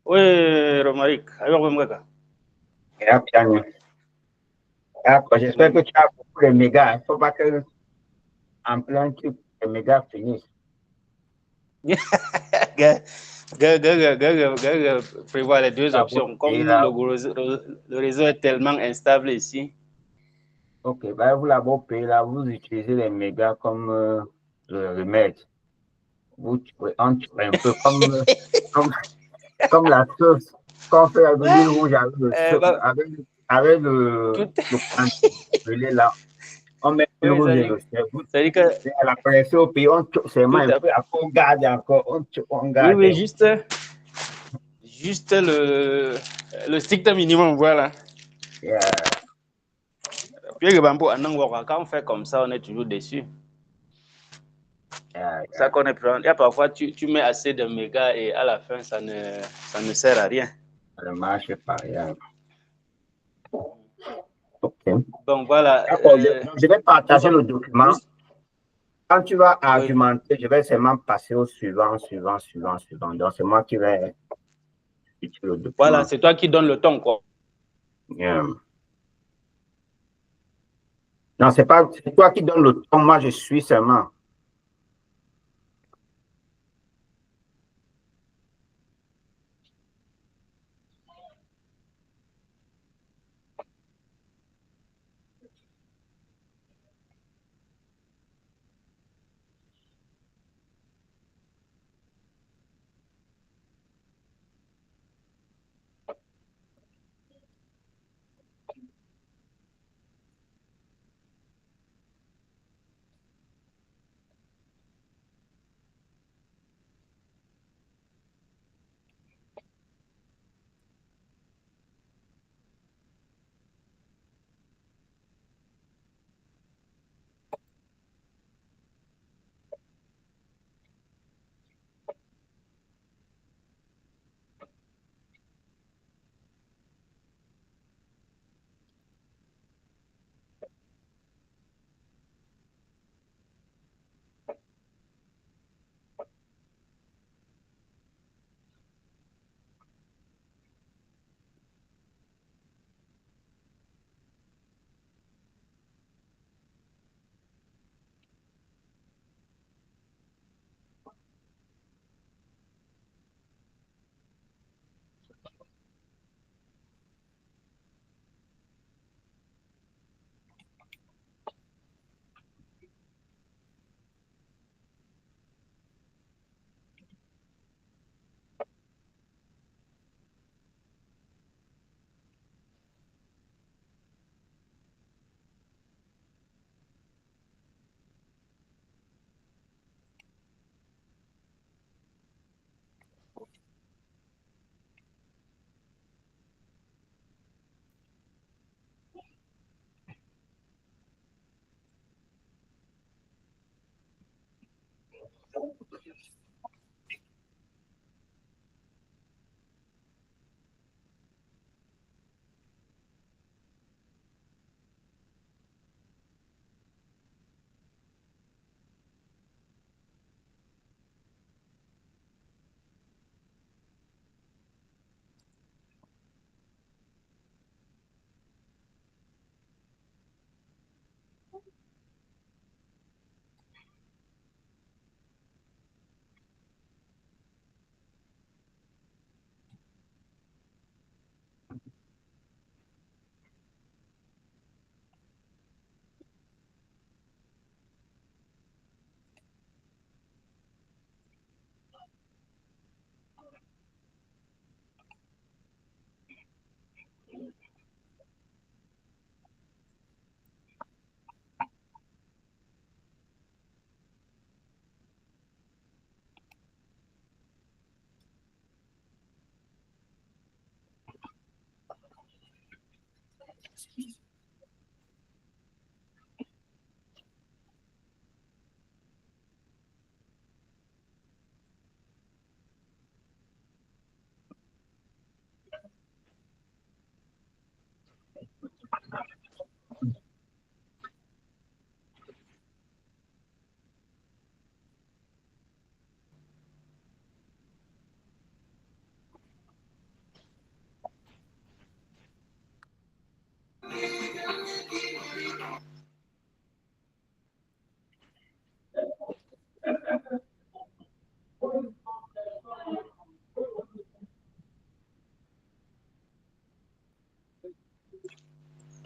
Oui, Romaric, alors Romaric. J'espère que tu as beaucoup de mégas. Il ne faut pas que en plein truc, les mégas finissent. Prévoir les deux Ah, vous options. payez Comme là. le réseau est tellement instable ici. Ok, bah, vous l'avez payé là, vous utilisez les mégas comme le remède. On tue un peu comme, comme la sauce qu'on fait avec l'huile rouge Bah, avec tout, le canton là. On met l'huile oui, rouge et le cerveau. ça dit que À la pression au pays, on tue seulement tout un à, peu, après on garde encore, on oui, garde. oui, juste le strict minimum, voilà. Yeah, Puis quand on fait comme ça, on est toujours déçu. yeah, Ça qu'on est prendre. Il y a parfois, tu mets assez de mégas et à la fin, ça ne sert à rien. ça ne marche pas. Yeah. Ok. Bon, voilà. D'accord, je vais Nous partager sommes. le Nous, document. Quand tu vas oui. argumenter, je vais seulement passer au suivant. Donc, c'est moi qui vais utiliser le Voilà, document. c'est toi qui donnes le ton, quoi. Yeah. Non, c'est toi qui donnes le ton, moi je suis seulement.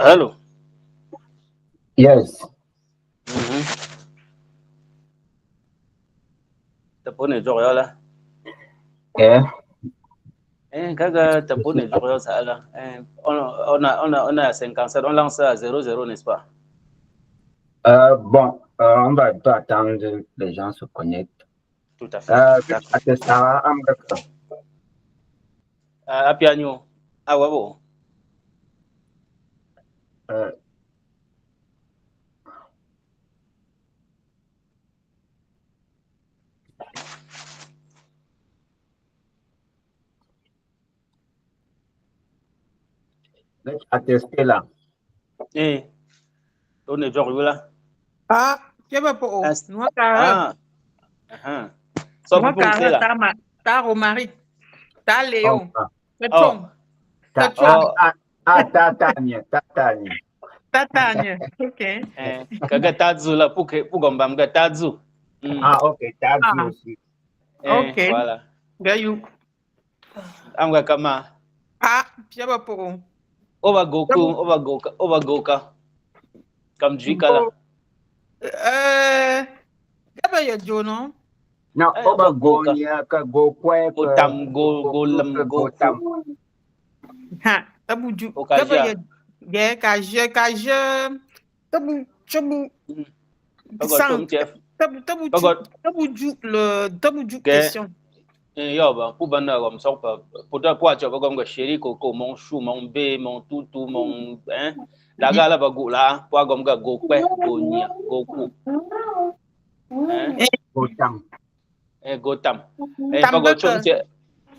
Allô? Yes. Tapone Jorio là. Yeah. Kaga Tapone Jorio ça là. On a 57, on lance à 0-0, n'est-ce pas? Bon, on va pas attendre que les gens se connectent. Tout à fait. D'accord. À piano. Ah ouais, bon. Attester là. On est Jorio là. Ah, je vais pour moi Ah. Ça vous poncez là. Ta Romari. Ta Léo. Oh. Tatanya. Tatanya. OK. Kaga Tadzu là pour gomba mga Tadzu. Ok, Tadzu aussi. OK. Voilà. Gayou. Amga kama. Ah, je vais pour. Oba Goka. Comme Jika là. Gaba ya Jono. Non, Oba Gonia, Gokwe, Gotam. Ha, tabuju. Gaba ya kaje. Tabu. Tabuju question. Yo ba pour bana comme ça pour tu vas comme chéri coco mon chou mon bé mon toutou mon la gala ba go la pour comme go kwe go nia go ku Gotam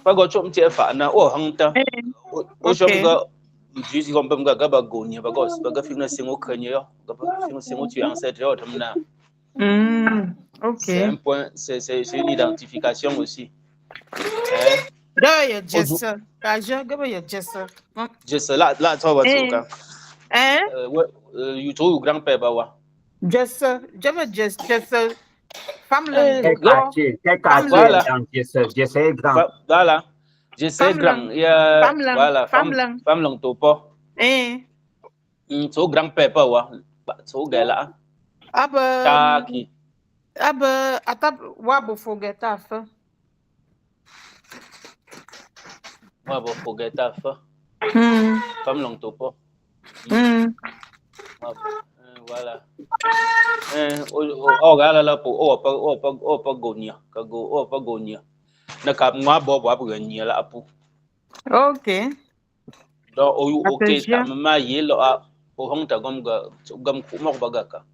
pas go chom tie fa na o hangta o chom ga juste comme ga ba go nia ba ga fina singo kanye yo ga ba fina singo tu ancêtre yo tamna. OK. C'est un point, c'est une identification aussi. Gaba ya Jessa. Kaje gaba ya Jessa. Jessa là tu vois ça. You trouve grand-père ba wa. Jessa, j'avais Jessa. Femme Quel quartier voilà. Dans Jessa est grand. Voilà. Jessa grand. Voilà. Femme lang topo. So grand-père ba wa. So gala. Taki. Atap wabo fogeta fa. Wabo fogeta fa. Femme lang topo. Voilà. Gala la po pa gonia. Ka go pa gonia. Na ka mwa bo nia la apu. OK. Donc OK ta mama ye lo a o hong ta gom ku mo ba ga ka.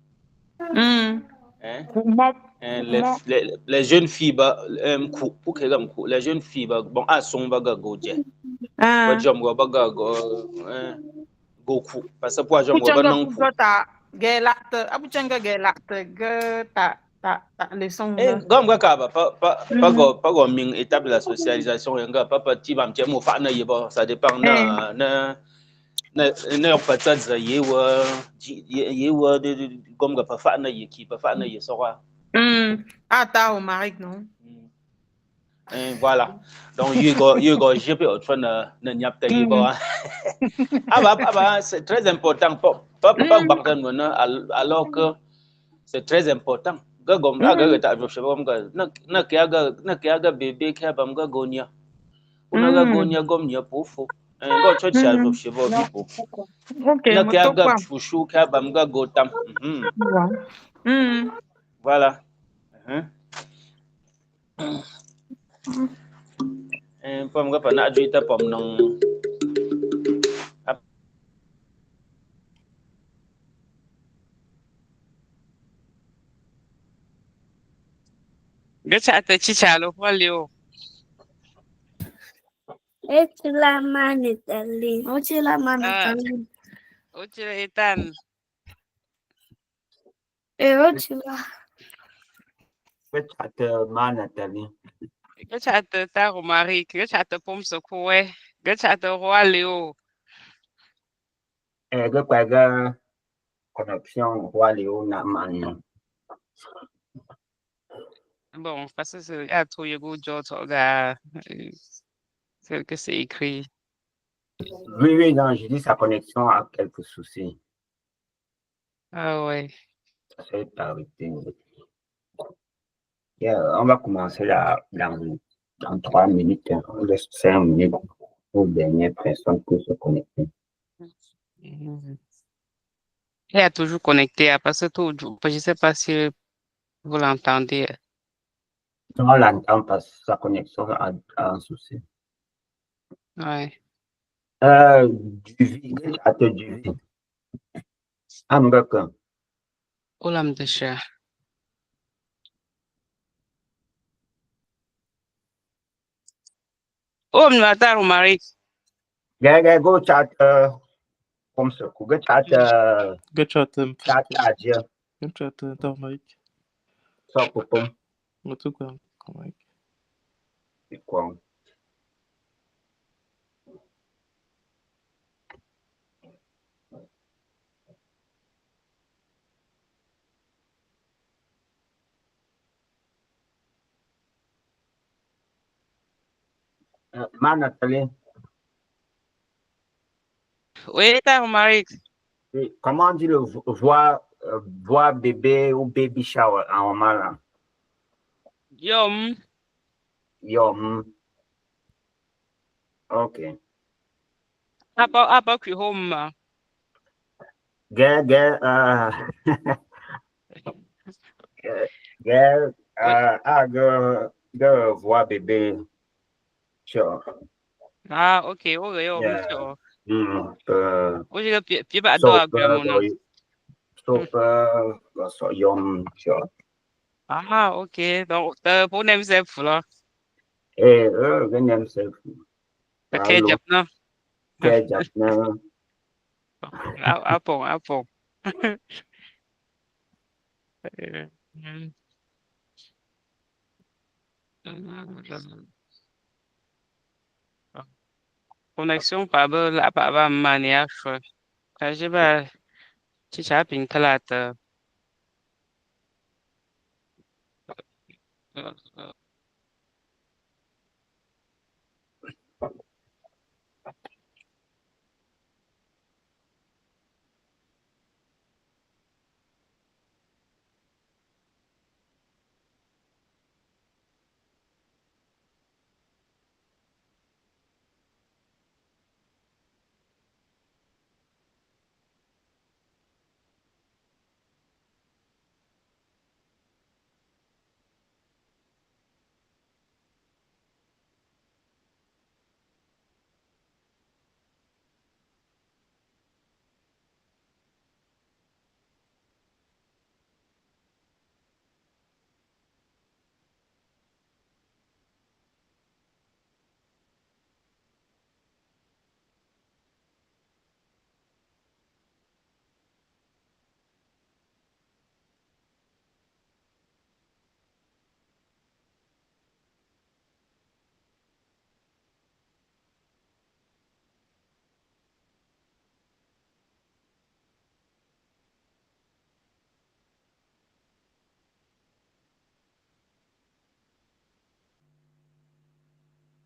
Les jeunes filles ku ke gam ku les jeunes filles bon a son ba ga go je. Ba jom go ba ga go ku parce que pour jom go ba non ku. Abuchanga gelate ta leçon. Gom ga ka ba pa go ming étape de la socialisation nga papa ti bam ti mo fa na ye ba ça dépend na peut-être yewa de gom ga pa fa na ye ki pa fa na ye so wa. Ta au mari non. Voilà. Donc you go jepe au train na nyap ta ye ba. C'est très important pas bangtan na alors que c'est très important. Ga gom ga ta jo sheba ga na kya ga bebe kya bam ga gonya. Una ga gonya gom nya pofu. Go cho cha jo sheba bipo. OK, na kya ga chushu kya bam ga gotam. Voilà. Pom ga pa na juita pom nong Gacha ta chichalo walio. Ochila manitali. Ochila etan. Ochila. Gacha ta manatali. Gacha ta Romari, gacha ta pomso koe, gacha ta walio. Ga connexion walio na man. Bon, parce que c'est à toi, il y a c'est que c'est écrit. Oui, non, je dis sa connexion a quelques soucis. Ah ouais. Ça s'est arrêté. On va commencer là dans 3 minutes. On laisse 5 minutes pour les dernières personnes pour se connecter. Mhm. Elle est toujours connectée parce que je ne sais pas si vous l'entendez. On l'entend parce que sa connexion a un souci. Ouais. Du à te du hamburger. Olam de chat. Oh, m'attends, Marie. Go chat comme ça. Go chat Gachatım. chat adia. Gachatım. Tamam. Ça pour pom. Muito bem. Como é que... C'est quoi? Nathalie, Oui, t'as Marie. comment on dit le voix bébé ou baby shower en roman? Yom. Yo, ok. Apa qui home. Get, go voix bébé. Sure. Ah, ok. Oh, yo, Yeah. sure. Oh, j'ai pied pas d'eau à mon nom. So yum, sure. Ah, ok. Donc, pour n'aime c'est fou là. Ganyan self. Le ketchup, non? Ketchup na. Apple. Connexion pas bonne, là, pas manière, quand j'ai pas, tu sais, ping talata.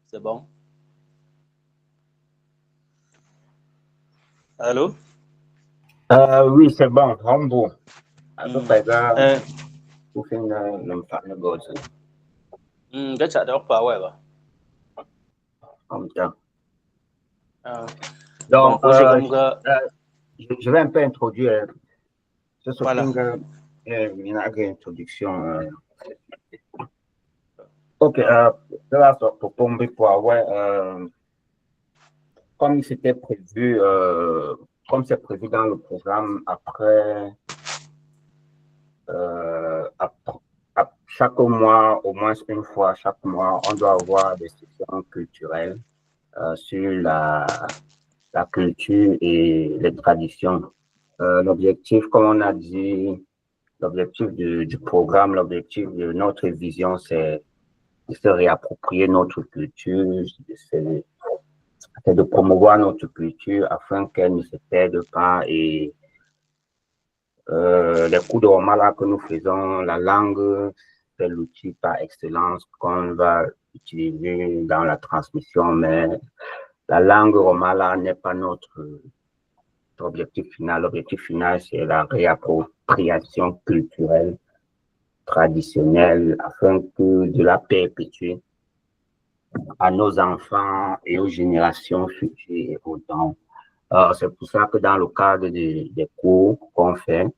C'est bon? Allô? Oui, c'est bon, Rambo. Aku pegang Eh, pusing lempaknya gosen. cái chợ đó pas ouais bah. Comme ça. Bon, Donc, pour je comme que je vais un peu introduire ce voilà. shopping, une introduction. Ok, là, pour tomber pour avoir, comme c'était prévu, comme c'est prévu dans le programme, après, chaque mois, au moins une fois chaque mois, on doit avoir des sessions culturelles sur la culture et les traditions. L'objectif, comme on a dit, l'objectif du programme, l'objectif de notre vision, c'est de se réapproprier notre culture, c'est de promouvoir notre culture afin qu'elle ne se perde pas et les cours de Romala que nous faisons, la langue, c'est l'outil par excellence qu'on va utiliser dans la transmission, mais la langue romala n'est pas notre objectif final. L'objectif final, c'est la réappropriation culturelle, traditionnelle, afin que de la perpétuer à nos enfants et aux générations futures et autant. C'est pour ça que dans le cadre des cours qu'on fait,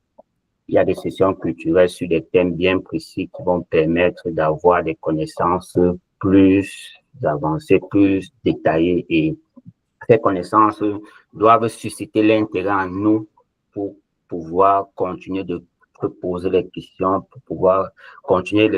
il y a des sessions culturelles sur des thèmes bien précis qui vont permettre d'avoir des connaissances plus avancées, plus détaillées, et ces connaissances doivent susciter l'intérêt en nous pour pouvoir continuer de poser les questions, pour pouvoir continuer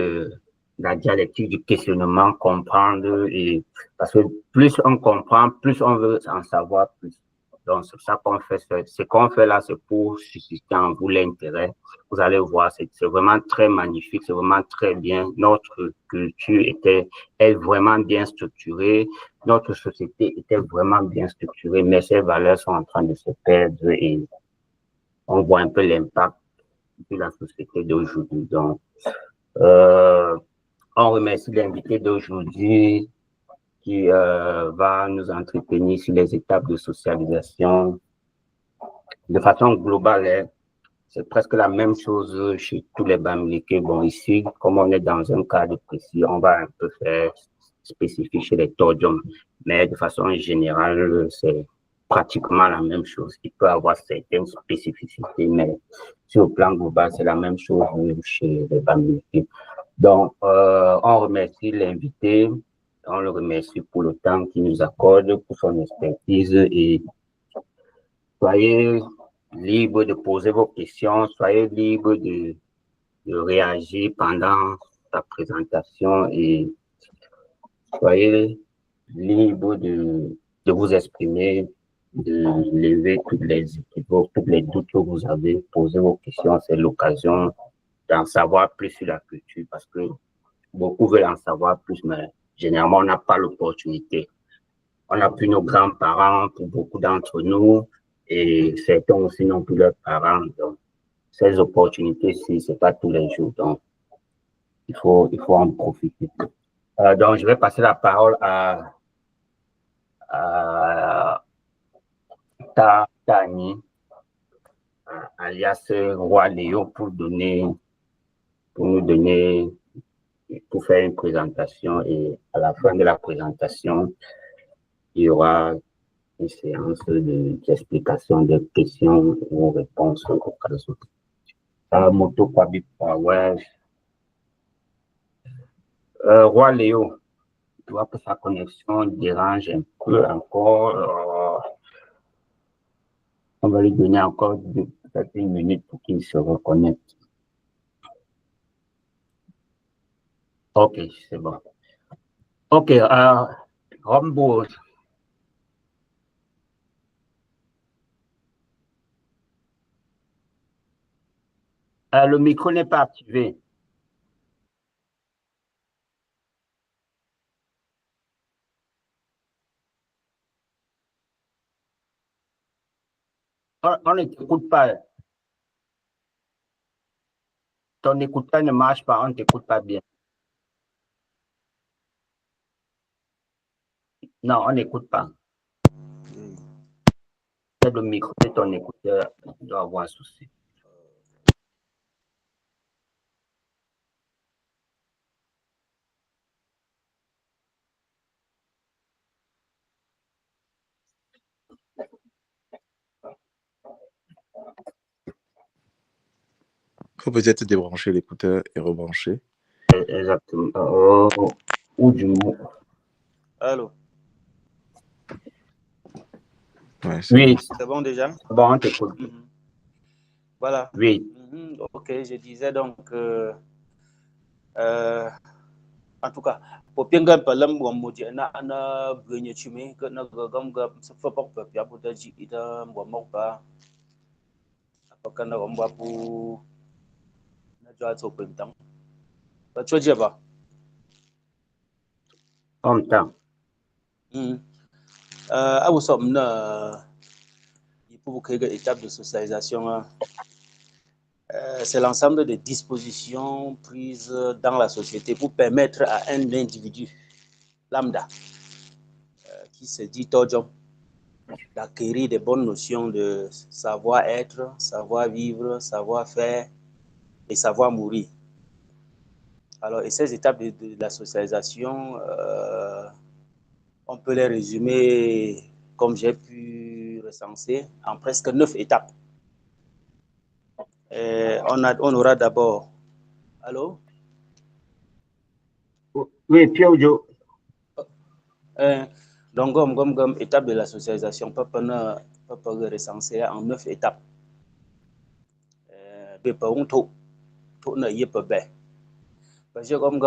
la dialectique du questionnement, comprendre, et parce que plus on comprend, plus on veut en savoir plus. Donc, c'est ça qu'on fait. Ce qu'on fait là, c'est pour susciter en vous l'intérêt. Vous allez voir, c'est vraiment très magnifique, c'est vraiment très bien. Notre culture est vraiment bien structurée. Notre société était vraiment bien structurée, mais ces valeurs sont en train de se perdre et on voit un peu l'impact de la société d'aujourd'hui. Donc, on remercie l'invité d'aujourd'hui qui va nous entretenir sur les étapes de socialisation. De façon globale, c'est presque la même chose chez tous les Bamileke. Bon, ici, comme on est dans un cadre précis, on va un peu faire spécifique chez les Tordjom. Mais de façon générale, c'est pratiquement la même chose. Il peut avoir certaines spécificités, mais sur le plan global, c'est la même chose chez les Bamileke. Donc, on remercie l'invité. On le remercie pour le temps qu'il nous accorde, pour son expertise, et soyez libre de poser vos questions, soyez libre de réagir pendant sa présentation et soyez libre de vous exprimer, de lever toutes les équivoques, tous les doutes que vous avez, poser vos questions. C'est l'occasion d'en savoir plus sur la culture parce que beaucoup veulent en savoir plus, mais généralement, on n'a pas l'opportunité. On n'a plus nos grands-parents pour beaucoup d'entre nous et certains aussi n'ont plus leurs parents. Donc, ces opportunités-ci, ce n'est pas tous les jours. Donc, il faut en profiter. Donc, je vais passer la parole à Tani, alias Roi Léo, pour faire une présentation, et à la fin de la présentation, il y aura une séance d'explication des questions ou réponses au cas de Moto Kwabi Power. Roi Léo, tu vois que sa connexion dérange un peu encore. On va lui donner encore peut-être une minute pour qu'il se reconnecte. Ok, c'est bon. Ok, Rambo. Le micro n'est pas activé. On ne t'écoute pas. Ton écouteur ne marche pas, on ne t'écoute pas bien. Non, on n'écoute pas. Le micro de ton écouteur doit avoir un souci. Faut peut-être débrancher l'écouteur et rebrancher. Exactement. Ou du mot. Allô? Ouais, Oui, C'est bon déjà? bon, on t'écoute. Voilà. Oui. Ok, je disais donc, en tout cas, pour bien gagner palam ou modia na brunye chumi que na gam gam se fait pas peu pia pour daji ida mo pas apakah na romba pour na jwa to pentang ba choje ba En temps. À vous sommes il faut créer une étape de socialisation. C'est l'ensemble des dispositions prises dans la société pour permettre à un individu lambda qui se dit Todjom, d'acquérir des bonnes notions de savoir-être, savoir-vivre, savoir-faire et savoir-mourir. Alors, et ces étapes de la socialisation, on peut les résumer, comme j'ai pu recenser, en presque 9 étapes. On aura d'abord... Allô? Oui, Pierre Ojo. Donc, comme étape de la socialisation, on peut recenser en 9 étapes. Parce que comme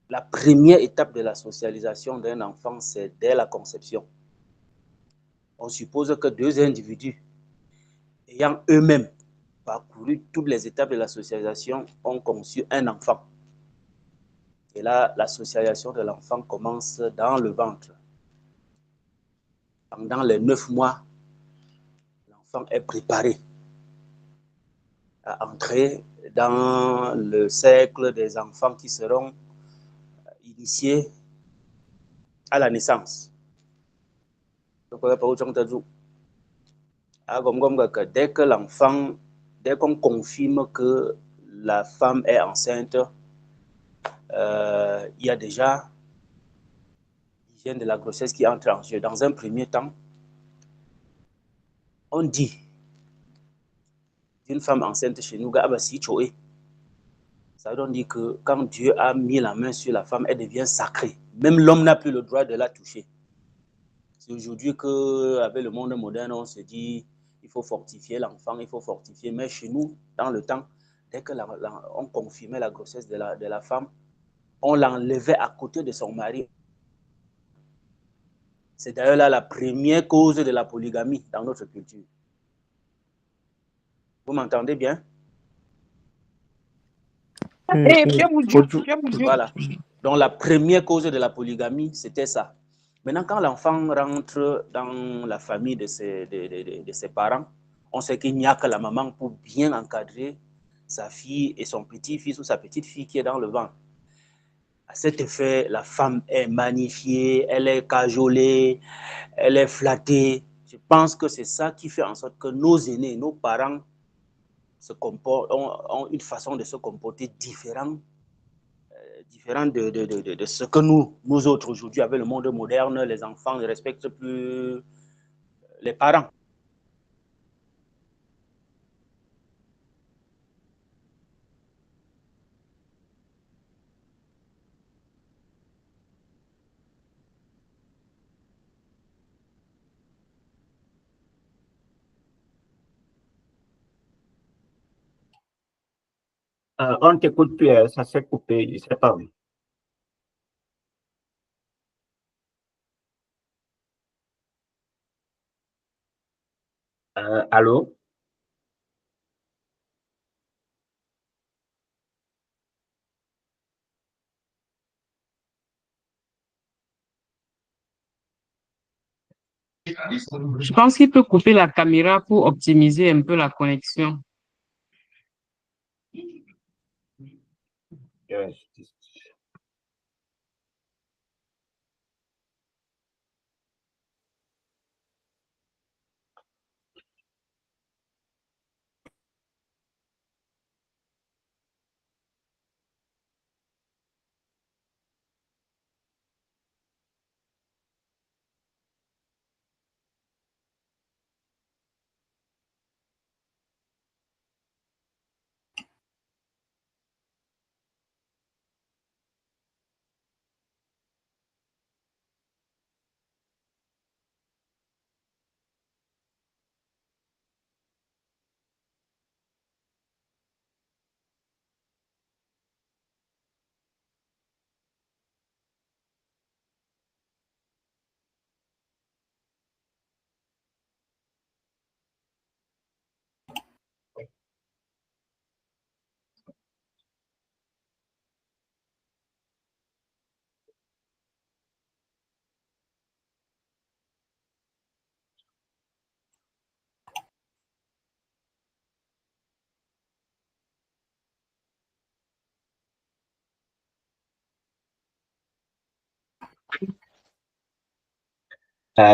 la première étape de la socialisation d'un enfant, c'est dès la conception. On suppose que deux individus ayant eux-mêmes parcouru toutes les étapes de la socialisation ont conçu un enfant. Et là, la socialisation de l'enfant commence dans le ventre. Pendant les 9 mois, l'enfant est préparé à entrer dans le cercle des enfants qui seront initiés à la naissance. Dès qu'on confirme que la femme est enceinte, il y a déjà l'hygiène de la grossesse qui entre en jeu. Dans un premier temps, on dit d'une femme enceinte chez nous, ça veut dire que quand Dieu a mis la main sur la femme, elle devient sacrée. Même l'homme n'a plus le droit de la toucher. C'est aujourd'hui qu'avec le monde moderne, on se dit il faut fortifier l'enfant, il faut fortifier. Mais chez nous, dans le temps, dès qu'on confirmait la grossesse de la femme, on l'enlevait à côté de son mari. C'est d'ailleurs là la première cause de la polygamie dans notre culture. Vous m'entendez bien? Voilà. Donc la première cause de la polygamie, c'était ça. Maintenant, quand l'enfant rentre dans la famille de ses parents, on sait qu'il n'y a que la maman pour bien encadrer sa fille et son petit-fils ou sa petite-fille qui est dans le ventre. À cet effet, la femme est magnifiée, elle est cajolée, elle est flattée. Je pense que c'est ça qui fait en sorte que nos aînés, nos parents ont une façon de se comporter différente de ce que nous autres aujourd'hui, avec le monde moderne, les enfants ne respectent plus les parents. On t'écoute, Pierre, ça s'est coupé, je ne sais pas. Allô? Je pense qu'il peut couper la caméra pour optimiser un peu la connexion. Yes.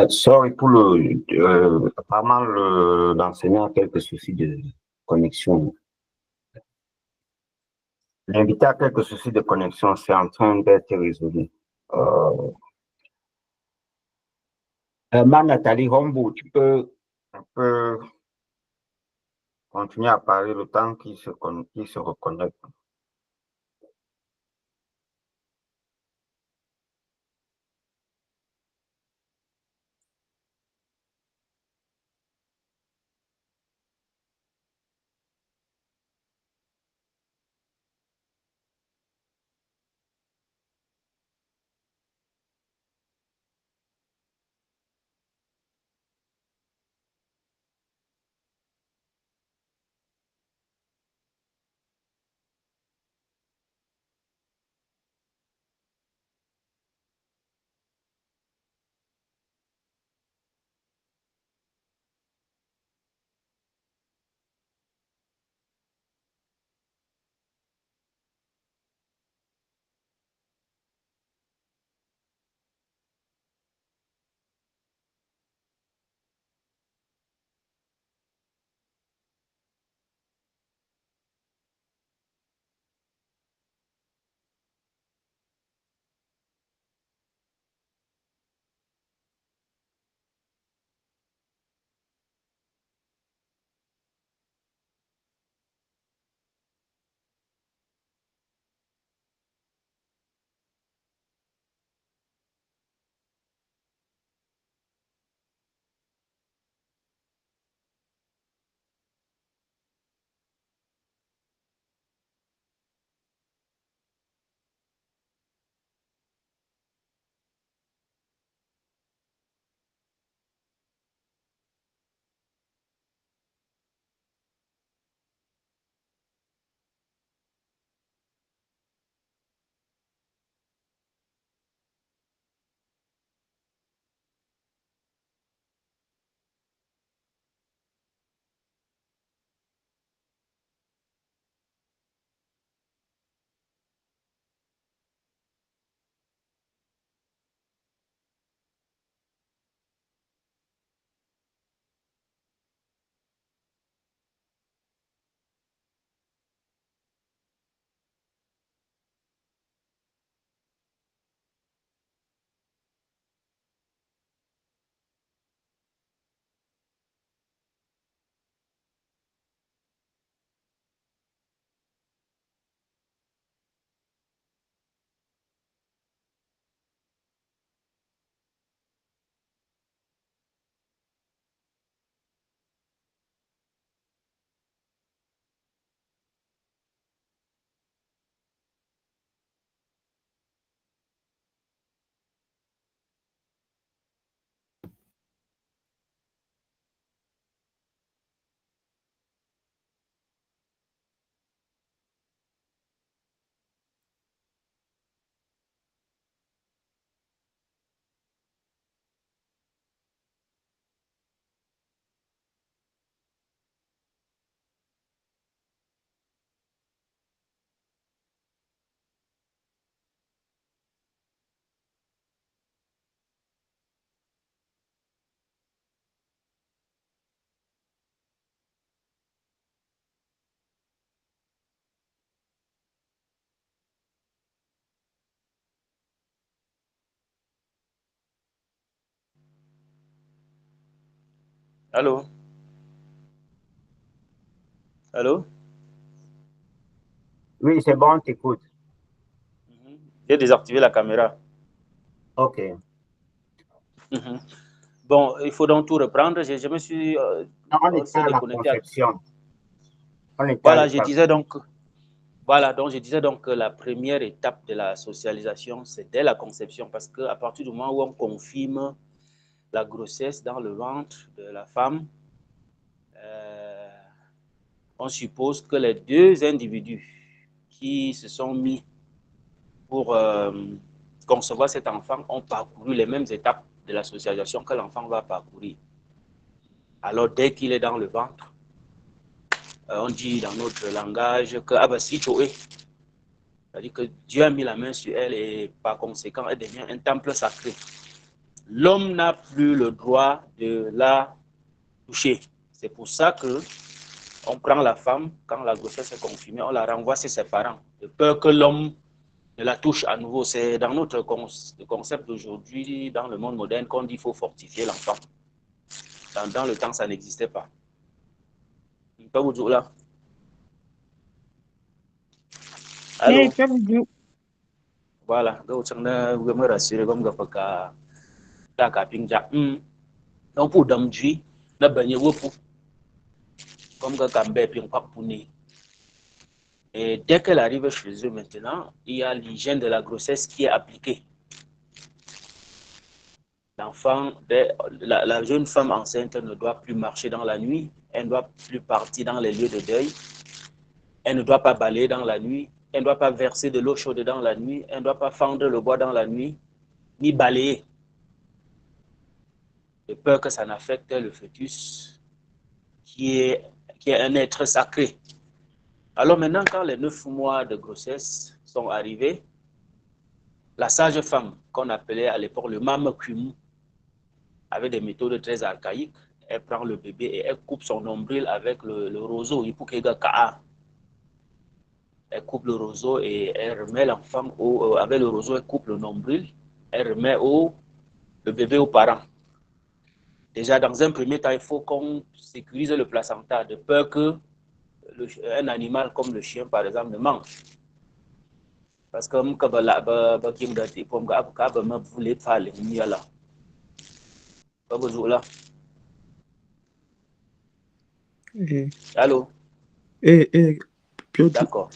Sorry pour apparemment l'enseignant a quelques soucis de connexion. L'invité a quelques soucis de connexion, c'est en train d'être résolu. Nathalie Rombo, tu peux un peu continuer à parler le temps qu'il se reconnecte. Allô? Allô? Oui, c'est bon, on t'écoute. J'ai désactivé la caméra. OK. Bon, il faut donc tout reprendre. Je me suis On était à la déconnecté. conception. Voilà, je disais donc que la première étape de la socialisation, c'est dès la conception, parce qu'à partir du moment où on confirme la grossesse dans le ventre de la femme, on suppose que les deux individus qui se sont mis pour concevoir cet enfant ont parcouru les mêmes étapes de la socialisation que l'enfant va parcourir. Alors, dès qu'il est dans le ventre, on dit dans notre langage que c'est-à-dire que Dieu a mis la main sur elle et par conséquent, elle devient un temple sacré. l'homme n'a plus le droit de la toucher. C'est pour ça que on prend la femme, quand la grossesse est confirmée, on la renvoie chez ses parents, de peur que l'homme ne la touche à nouveau. C'est dans notre concept d'aujourd'hui, dans le monde moderne, qu'on dit qu'il faut fortifier l'enfant. Dans le temps, ça n'existait pas. Pas vous dire là. Allô? Voilà. Donc, je me rassure comme que la capinja. Donc, pour d'amdui, na benye wopu. Comme que Kambé puis Papouné. Et dès qu'elle arrive chez eux maintenant, il y a l'hygiène de la grossesse qui est appliquée. L'enfant, la jeune femme enceinte ne doit plus marcher dans la nuit, elle ne doit plus partir dans les lieux de deuil, elle ne doit pas balayer dans la nuit, elle ne doit pas verser de l'eau chaude dans la nuit, elle ne doit pas fendre le bois dans la nuit, ni balayer. De peur que ça n'affecte le fœtus, qui est un être sacré. Alors maintenant, quand les 9 mois de grossesse sont arrivés, la sage-femme, qu'on appelait à l'époque le mame-kumu, avec des méthodes très archaïques, elle prend le bébé et elle coupe son nombril avec le roseau. Elle coupe le roseau et elle remet l'enfant avec le roseau, elle coupe le nombril, elle remet le bébé aux parents. Déjà, dans un premier temps, il faut qu'on sécurise le placenta de peur qu'un animal comme le chien, par exemple, ne mange. Parce que allô? D'accord.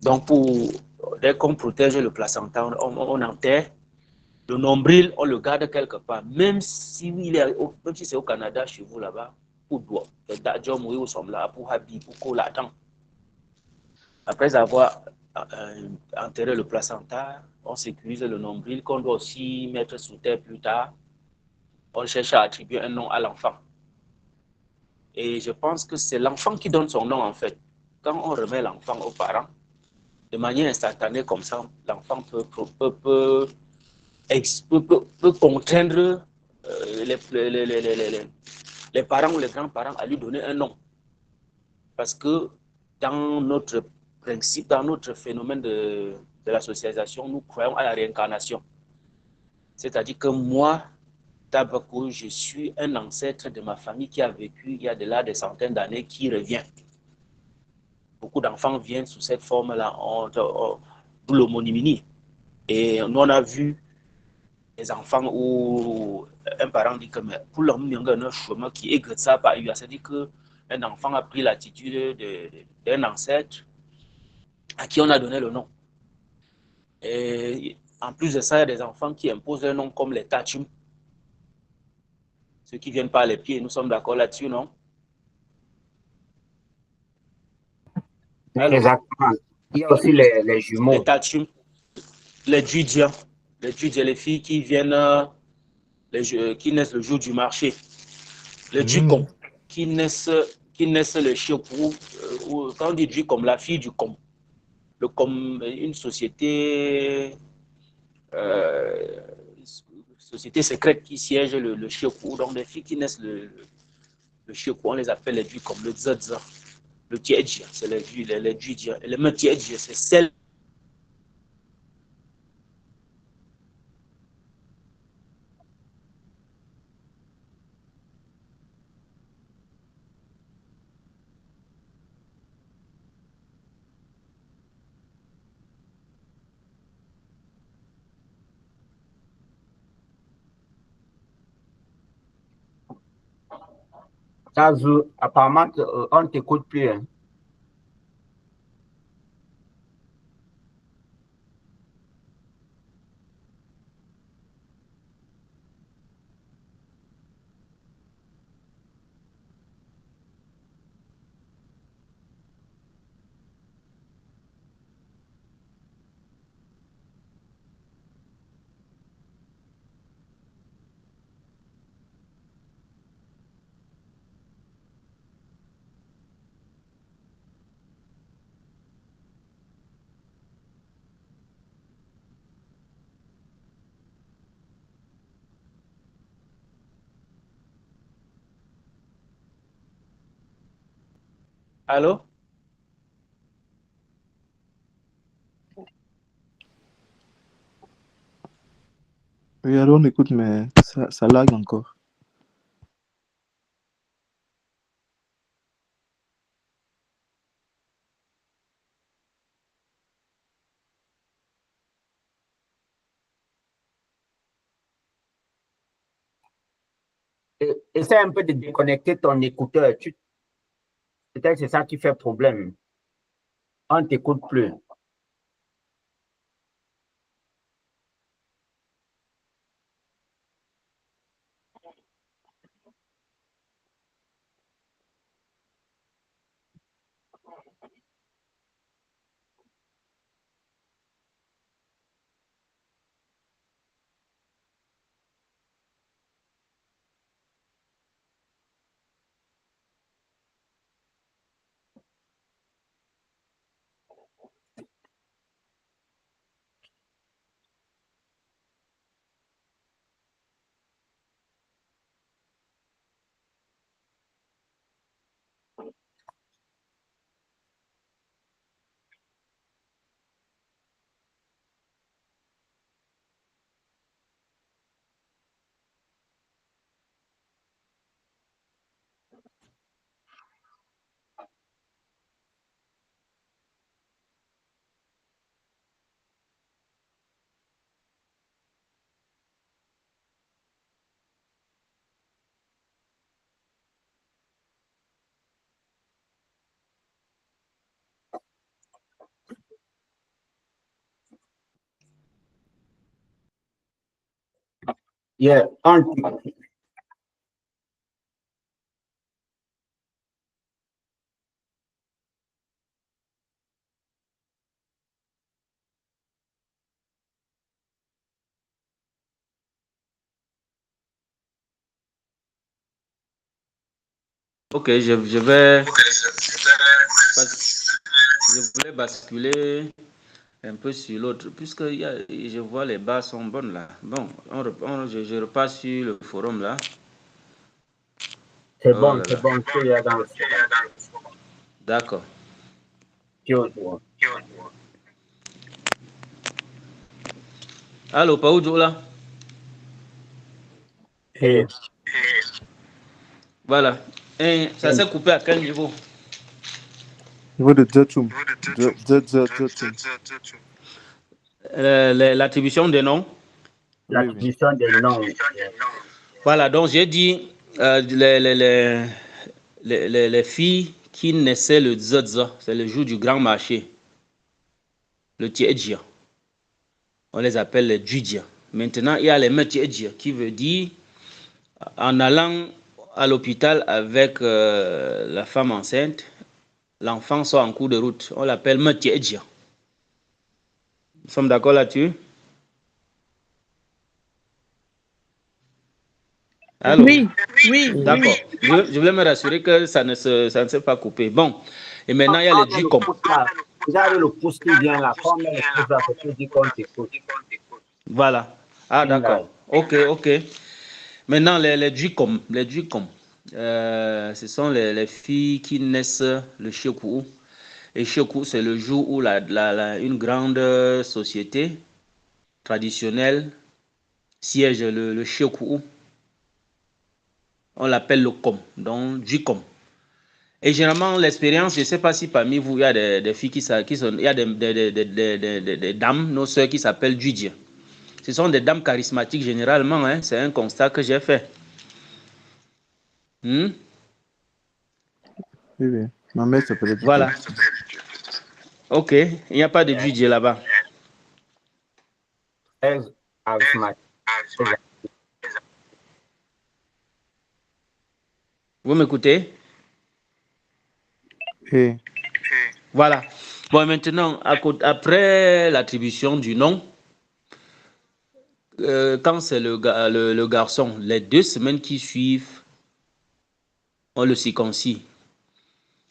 Donc, dès qu'on protège le placenta, on enterre. Le nombril, on le garde quelque part. Même si c'est au Canada, chez vous là-bas, après avoir enterré le placenta, on sécurise le nombril qu'on doit aussi mettre sous terre plus tard. On cherche à attribuer un nom à l'enfant. Et je pense que c'est l'enfant qui donne son nom en fait. Quand on remet l'enfant aux parents, de manière instantanée comme ça, l'enfant peut contraindre les parents ou les grands-parents à lui donner un nom. Parce que dans notre principe, dans notre phénomène de la socialisation, nous croyons à la réincarnation. C'est-à-dire que moi, Tabako, je suis un ancêtre de ma famille qui a vécu il y a de là des centaines d'années, qui revient. Beaucoup d'enfants viennent sous cette forme-là, d'où l'homonymie. Et nous, on a vu des enfants où un parent dit que pour l'homme, il y a un chemin qui est ça par lui. C'est-à-dire qu'un enfant a pris l'attitude d'un ancêtre à qui on a donné le nom. Et en plus de ça, il y a des enfants qui imposent un nom comme les Tachum. Ceux qui viennent par les pieds, nous sommes d'accord là-dessus, non? Les accents. Il y a aussi les jumeaux. Les Tachum, les Djudia, les filles qui viennent, qui naissent le jour du marché. Les Djukon, qui naissent le Chiokou, quand on dit Djukom, la fille du Com. Le Com, une société secrète qui siège le Chiokou. Donc, les filles qui naissent le Chiokou, on les appelle les Djukom, le Dzadza. Le Tiedjia, c'est les Djudia. Et le Metiedjia, c'est celle. Tazu, apparemment, on ne t'écoute plus. Hein. Allô? Oui, alors on écoute, mais ça lag encore. Essaie un peu de déconnecter ton écouteur. Peut-être que c'est ça qui fait problème. On ne t'écoute plus. Yeah, Ok, je voulais basculer un peu sur l'autre, puisque je vois les bases sont bonnes là. Bon, je repars sur le forum là. c'est Oh bon, là c'est là. bon. Tu es dans le D'accord. studio. Allô, Paoudjo là? Et, Voilà. Et ça s'est coupé à quel niveau? Niveau de Jetsum. Jetsum. L'attribution des noms. Oui, oui. l'attribution des noms. Voilà, donc j'ai dit les filles qui naissaient le Zodza, c'est le jour du grand marché, le Tiedjia. On les appelle les Djidjia. Maintenant, il y a les Metjedjia qui veut dire en allant à l'hôpital avec la femme enceinte, l'enfant sort en cours de route. On l'appelle Metjedjia. Nous sommes d'accord là-dessus? Allô? Oui, oui, D'accord. oui. Je voulais me rassurer que ça ne s'est pas coupé. Bon. Et maintenant, il y a les On met le Djicom. pouce là. Vous avez le pouce qui vient là. Quand on met le pouce là, c'est pour dire qu'on t'écoute. Voilà. Ah, Signe là. d'accord. Ok, ok. Maintenant, les Djicom. Les Djicom. Ce sont les filles qui naissent le Shekou. Et Shekou, c'est le jour où une grande société traditionnelle siège le Shekou. On l'appelle le Com, donc Djicom. Et généralement, l'expérience, je ne sais pas si parmi vous, il y a des filles qui sont. Il y a des dames, nos sœurs qui s'appellent Djidja. Ce sont des dames charismatiques généralement, hein, c'est un constat que j'ai fait. Hmm? Oui, oui. Ma mère s'appelait Djidja. Voilà. Ok, il n'y a pas de Djidja là-bas. Très charismatique. Vous m'écoutez? Et Voilà. Bon, maintenant, après l'attribution du nom, quand c'est le garçon, les 2 semaines qui suivent, on le circoncis.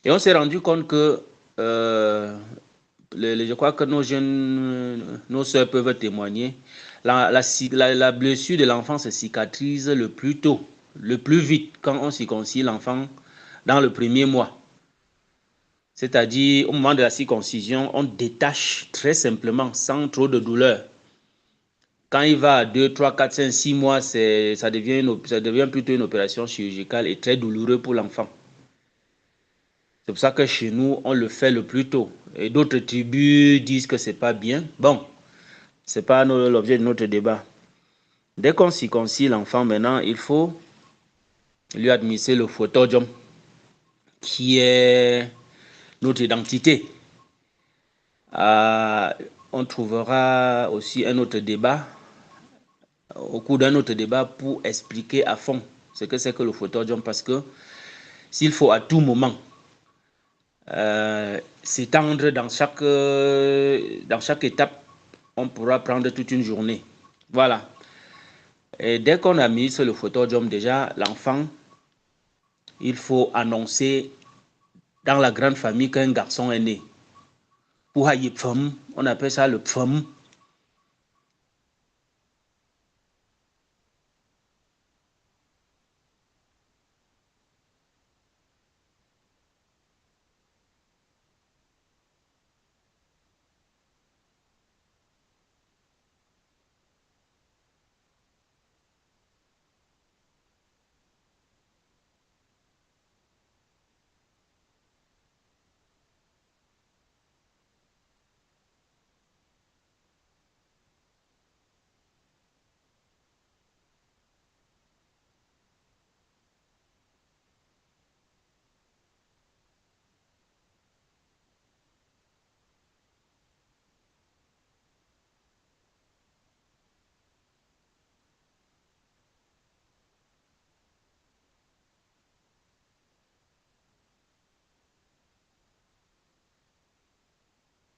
Et on s'est rendu compte que je crois que nos jeunes, nos soeurs peuvent témoigner. La blessure de l'enfant se cicatrise le plus tôt, le plus vite quand on circoncis l'enfant dans le premier mois. C'est-à-dire, au moment de la circoncision, on détache très simplement, sans trop de douleur. Quand il va à 2, 3, 4, 5, 6 mois, ça devient plutôt une opération chirurgicale et très douloureux pour l'enfant. C'est pour ça que chez nous, on le fait le plus tôt. Et d'autres tribus disent que c'est pas bien. Bon, c'est pas l'objet de notre débat. Dès qu'on circoncie l'enfant, maintenant, il faut lui administrer le photodium, qui est notre identité. On trouvera aussi un autre débat, au cours d'un autre débat, pour expliquer à fond ce que c'est que le photodium, parce que s'il faut à tout moment s'étendre dans chaque étape, on pourra prendre toute une journée. Voilà. Et dès qu'on a mis sur le photodium, déjà, l'enfant, il faut annoncer dans la grande famille qu'un garçon est né. Pour Hayipfam, on appelle ça le pfam.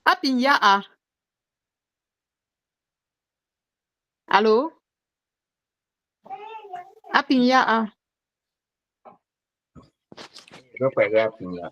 Apinyaa. Allô? Apinyaa. Je préfère finir.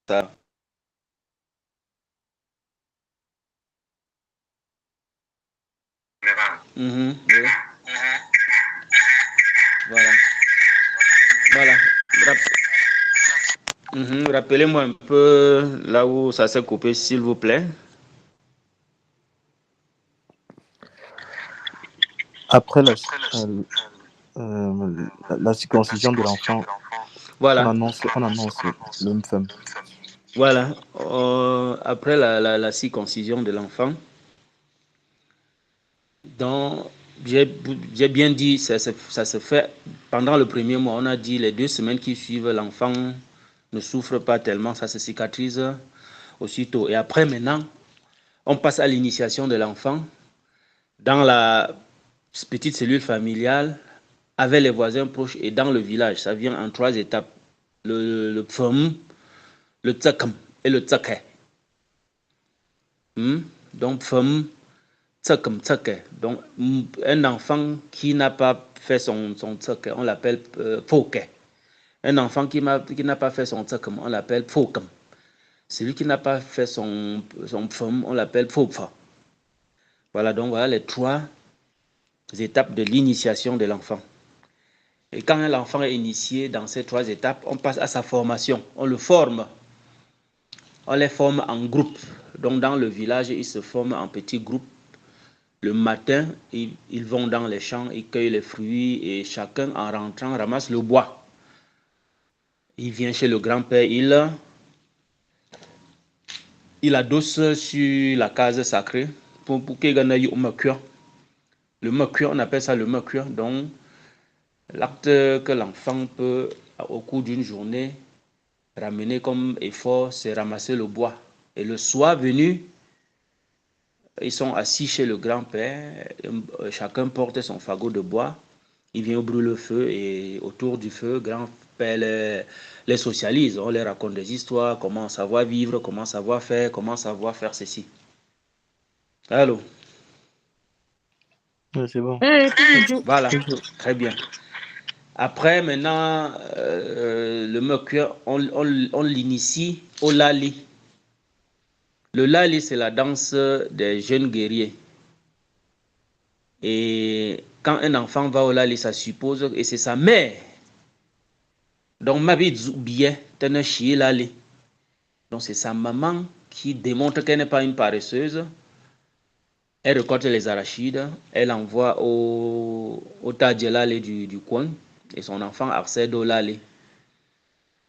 Ça. Oui. Voilà. Voilà. Rappelez-moi un peu là où ça s'est coupé, s'il vous plaît. Après la circoncision de l'enfant, Voilà. on annonce le femme. Voilà. Après la circoncision de l'enfant, donc j'ai bien dit, ça se fait pendant le premier mois. On a dit les 2 semaines qui suivent, l'enfant ne souffre pas tellement, ça se cicatrise aussitôt. Et après, maintenant, on passe à l'initiation de l'enfant dans la petite cellule familiale, avec les voisins proches et dans le village. Ça vient en 3 étapes. Le pfum, le tsakam et le tsake. Donc, pfum, tsakam, tsake. Donc, un enfant qui n'a pas fait son tsake, on l'appelle phoke. Un enfant qui n'a pas fait son tsakam, on l'appelle phokam. Celui qui n'a pas fait son pfum, on l'appelle phopfa. Voilà, donc voilà les 3 étapes de l'initiation de l'enfant. Et quand l'enfant est initié dans ces 3 étapes, on passe à sa formation. On le forme. On les forme en groupe. Donc dans le village, ils se forment en petits groupes. Le matin, ils vont dans les champs, ils cueillent les fruits et chacun en rentrant ramasse le bois. Il vient chez le grand-père, il adosse sur la case sacrée pour qu'il y ait un mercure. Le mercure, on appelle ça le mercure. Donc, l'acte que l'enfant peut, au cours d'une journée, ramener comme effort, c'est ramasser le bois. Et le soir venu, ils sont assis chez le grand-père, chacun porte son fagot de bois, il vient brûler le feu et autour du feu, grand-père les socialise, on les raconte des histoires, comment savoir vivre, comment savoir faire ceci. Allô? Ouais, c'est bon. Voilà, très bien. Après, maintenant, le mercure, on l'initie au lali. Le lali, c'est la danse des jeunes guerriers. Et quand un enfant va au lali, ça suppose, et c'est sa mère. Donc, ma billet, lali. Donc, c'est sa maman qui démontre qu'elle n'est pas une paresseuse. Elle récolte les arachides, elle envoie au tadjelali du coin, et son enfant accède au lali.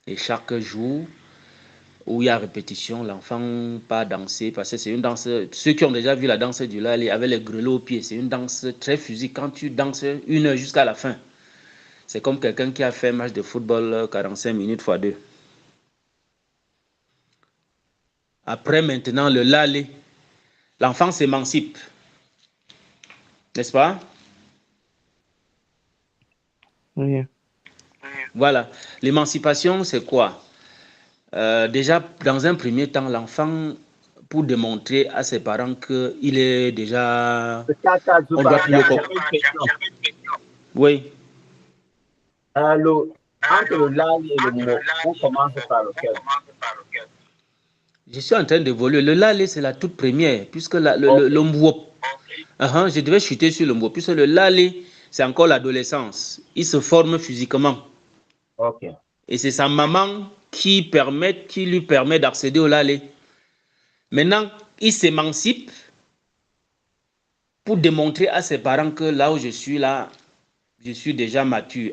Et chaque jour où il y a répétition, l'enfant part danser, parce que c'est une danse, ceux qui ont déjà vu la danse du lali avec les grelots aux pieds, c'est une danse très physique. Quand tu danses 1 heure jusqu'à la fin, c'est comme quelqu'un qui a fait un match de football 45 minutes x 2. Après maintenant le lali, l'enfant s'émancipe, n'est-ce pas? Oui. Voilà, l'émancipation c'est quoi? Déjà, dans un premier temps, l'enfant, pour démontrer à ses parents qu'il est déjà... On doit plus le comprendre. Oui. Alors, entre le lali et le mot, on commence par lequel? Je suis en train d'évoluer. Le lali, c'est la toute première, puisque le mwop. Je devais chuter sur le mwop, puisque le lali, c'est encore l'adolescence. Il se forme physiquement. Ok. Et c'est sa maman qui lui permet d'accéder au lali. Maintenant, il s'émancipe pour démontrer à ses parents que là où je suis déjà mature.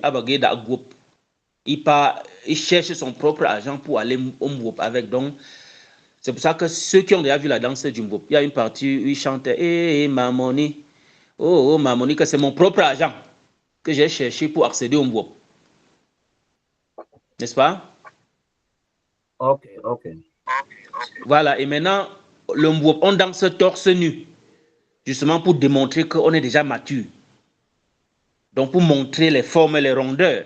Il cherche son propre argent pour aller au mwop avec. Donc, c'est pour ça que ceux qui ont déjà vu la danse du mwop, il y a une partie où ils chantent Mamoni, oh Mamoni, que c'est mon propre argent que j'ai cherché pour accéder au mwop. N'est-ce pas? Ok. Voilà, et maintenant, le mwop, on danse torse nu, justement pour démontrer qu'on est déjà mature. Donc, pour montrer les formes et les rondeurs.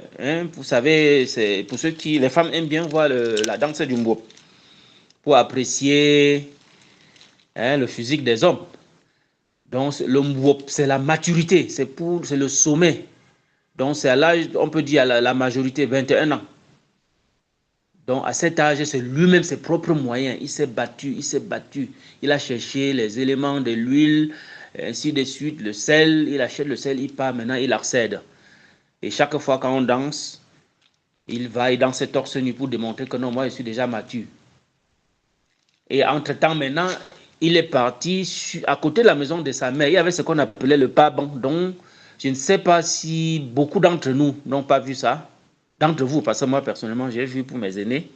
Vous savez, c'est pour ceux qui... Les femmes aiment bien voir la danse du mwop, pour apprécier le physique des hommes. Donc, le mwop, c'est la maturité, c'est le sommet. Donc, c'est à l'âge, on peut dire à la majorité, 21 ans. Donc, à cet âge, c'est lui-même ses propres moyens. Il s'est battu. Il a cherché les éléments de l'huile, ainsi de suite, le sel. Il achète le sel, il part, maintenant, il accède. Et chaque fois quand on danse, il danse torse nu pour démontrer que non, moi, je suis déjà mature. Et entre-temps, maintenant, il est parti à côté de la maison de sa mère. Il y avait ce qu'on appelait le paban. Donc, je ne sais pas si beaucoup d'entre nous n'ont pas vu ça. D'entre vous, parce que moi, personnellement, j'ai vu pour mes aînés.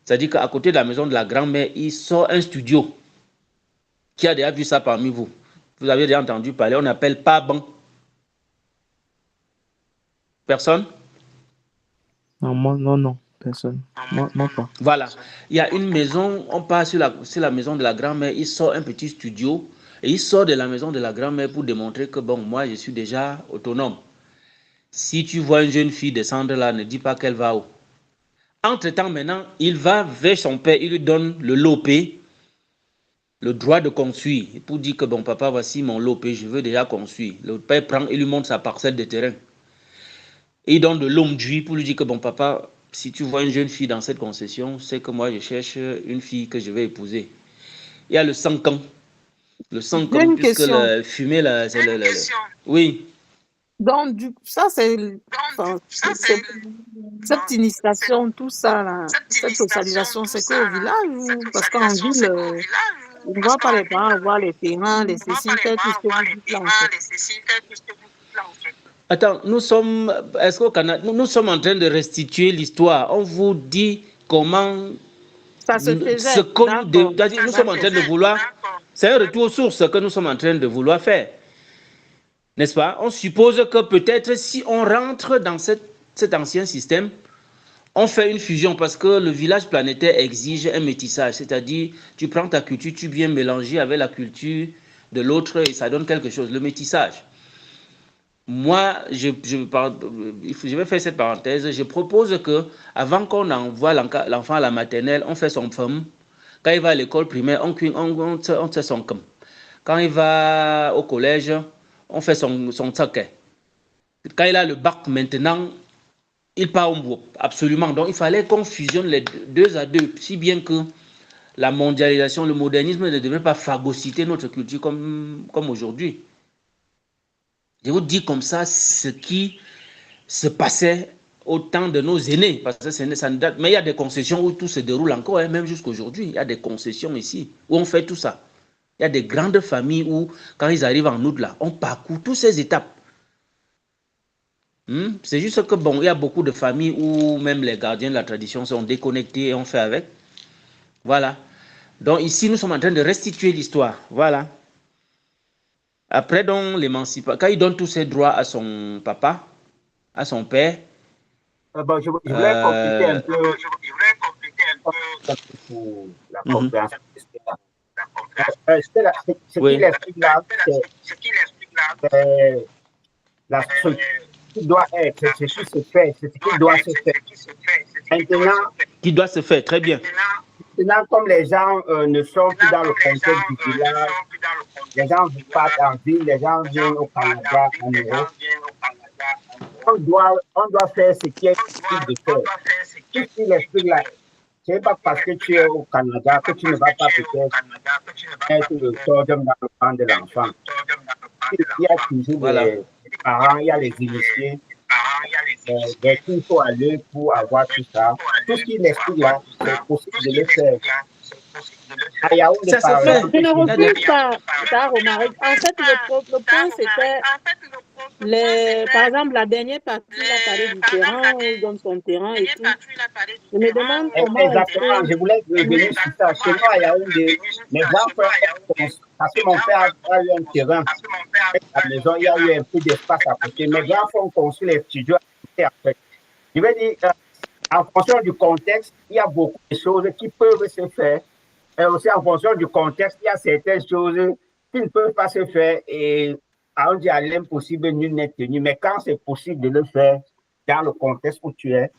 C'est-à-dire qu'à côté de la maison de la grand-mère, il sort un studio. Qui a déjà vu ça parmi vous? Vous avez déjà entendu parler, on appelle paban. Personne? Non, moi, non, personne. Moi pas. Voilà. Il y a une maison, on part sur la maison de la grand-mère, il sort un petit studio et il sort de la maison de la grand-mère pour démontrer que, bon, moi, je suis déjà autonome. Si tu vois une jeune fille descendre là, ne dis pas qu'elle va où. Entre-temps, maintenant, il va vers son père, il lui donne le lopé, le droit de construire, pour dire que, bon, papa, voici mon lopé, je veux déjà construire. Le père prend et lui montre sa parcelle de terrain. Et il donne de l'homme d'huile pour lui dire que, bon, papa, si tu vois une jeune fille dans cette concession, c'est que moi, je cherche une fille que je vais épouser. Il y a le 5 ans. Le sang, J'ai une puisque question. la fumée, là, c'est Oui. Donc, ça, enfin, cette initiation, tout ça, là, cette socialisation, c'est qu'au village ou parce qu'en ville, on ne voit pas les parents voir les terrains, les ceci, faire tout ce que vous dites là, en fait. Attends, est-ce qu'au Canada, nous sommes en train de restituer l'histoire. On vous dit comment, Ça se ce faisait, que d'accord. nous sommes en train de vouloir. C'est un retour aux sources que nous sommes en train de vouloir faire. N'est-ce pas? On suppose que peut-être si on rentre dans cet ancien système, on fait une fusion parce que le village planétaire exige un métissage. C'est-à-dire, tu prends ta culture, tu viens mélanger avec la culture de l'autre et ça donne quelque chose. Le métissage. Moi, je vais faire cette parenthèse. Je propose que, avant qu'on envoie l'enfant à la maternelle, on fait son femme. Quand il va à l'école primaire, on fait son com. Quand il va au collège, on fait son tsake. Quand il a le bac maintenant, il part au bout. Absolument. Donc, il fallait qu'on fusionne les deux à deux, si bien que la mondialisation, le modernisme ne devait pas phagocyter notre culture comme aujourd'hui. Je vous dis comme ça qui se passait au temps de nos aînés, parce que ça ne date, mais il y a des concessions où tout se déroule encore, hein, même jusqu'à aujourd'hui. Il y a des concessions ici où on fait tout ça. Il y a des grandes familles où, quand ils arrivent en août, là, on parcourt toutes ces étapes. C'est juste que, bon, il y a beaucoup de familles où même les gardiens de la tradition sont déconnectés et on fait avec. Voilà. Donc ici, nous sommes en train de restituer l'histoire. Voilà. Après, donc, l'émancipation, quand il donne tous ses droits à son papa, à son père, Bon, je voulais compléter un peu pour la mhm. compréhension. Ce qu'il Oui. explique là, c'est la structure qui doit être, c'est ce qui se fait, c'est ce qui doit se faire. Maintenant, Qui doit se faire, très bien. comme les gens ne sont plus dans le contexte du village, les gens partent en ville, les gens viennent au Canada, en Europe, on doit faire ce qui est possible de faire. Tout ce qu'il explique là, ce n'est pas parce que tu es au Canada que tu ne vas pas peut-être mettre le sodium dans le sang de l'enfant. Il y a toujours Voilà. des parents, il y a les initiés, vers qui il faut aller pour avoir tout ça. Tout ce qu'il explique là, c'est possible de le faire. À Yaoundé, Ça se par Mais fait. exemple, je ne Il y a des- retrouve pas ça, Romaric. En fait, le point, c'était par exemple, la dernière partie, il a parlé du terrain, où il donne son terrain et tout. Je me demande comment est-ce exactement, je voulais revenir sur ça. Chez nous, à Yaoundé, mes enfants, parce que mon père a eu un terrain à la maison, il y a eu un peu d'espace à côté. Mes enfants ont construit les studios à côté après. Je veux dire, en fonction du contexte, il y a beaucoup de choses qui peuvent se faire. Et aussi, en fonction du contexte, il y a certaines choses qui ne peuvent pas se faire. Et on dit à l'impossible, nul n'est tenu. Mais quand c'est possible de le faire dans le contexte où tu es,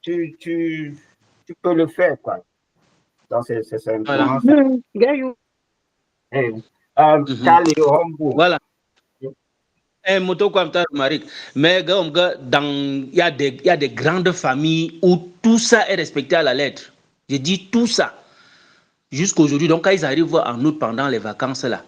tu peux le faire, quoi. Donc, c'est Voilà. simplement ça. Gayou. Et, Mhm. Charles Rombo. Voilà. Moto comme ça, Marik. Mais il y a des grandes familles où tout ça est respecté à la lettre. Je dis tout ça. Jusqu'à aujourd'hui. Donc, quand ils arrivent en août pendant les vacances, là,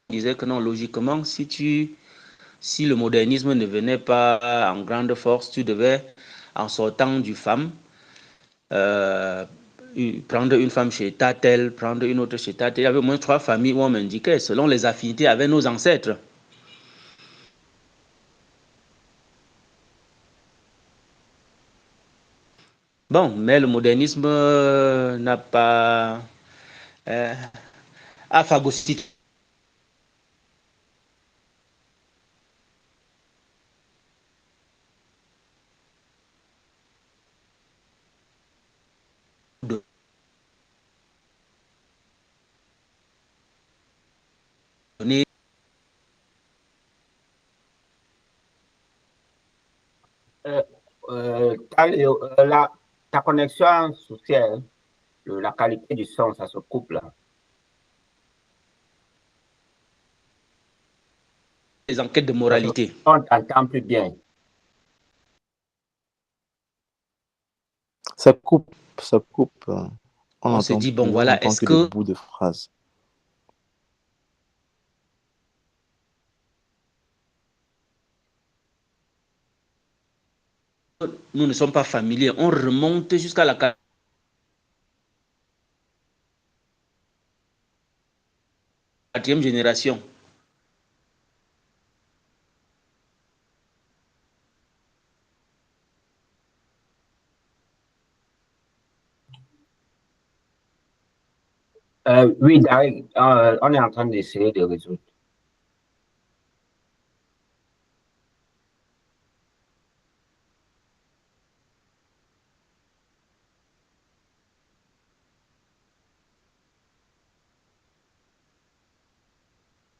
on disait que non, logiquement, si le modernisme ne venait pas en grande force, tu devais, en sortant du femme, euh, prendre une femme chez Tatel, prendre une autre chez Tatel. Il y avait au moins 3 familles où on m'indiquait, selon les affinités avec nos ancêtres. Bon, mais le modernisme n'a pas euh, a phagocyté Ta connexion sociale, la qualité du son, ça se coupe là. Les enquêtes de moralité. On t'entend plus bien. Ça coupe, ça coupe. On se entend dit, bon, plus, voilà, on entend est-ce que que des bouts de phrases. nous ne sommes pas familiers? On remonte jusqu'à la quatrième génération. Oui, David, on est en train d'essayer de résoudre.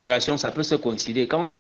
Ça peut se considérer quand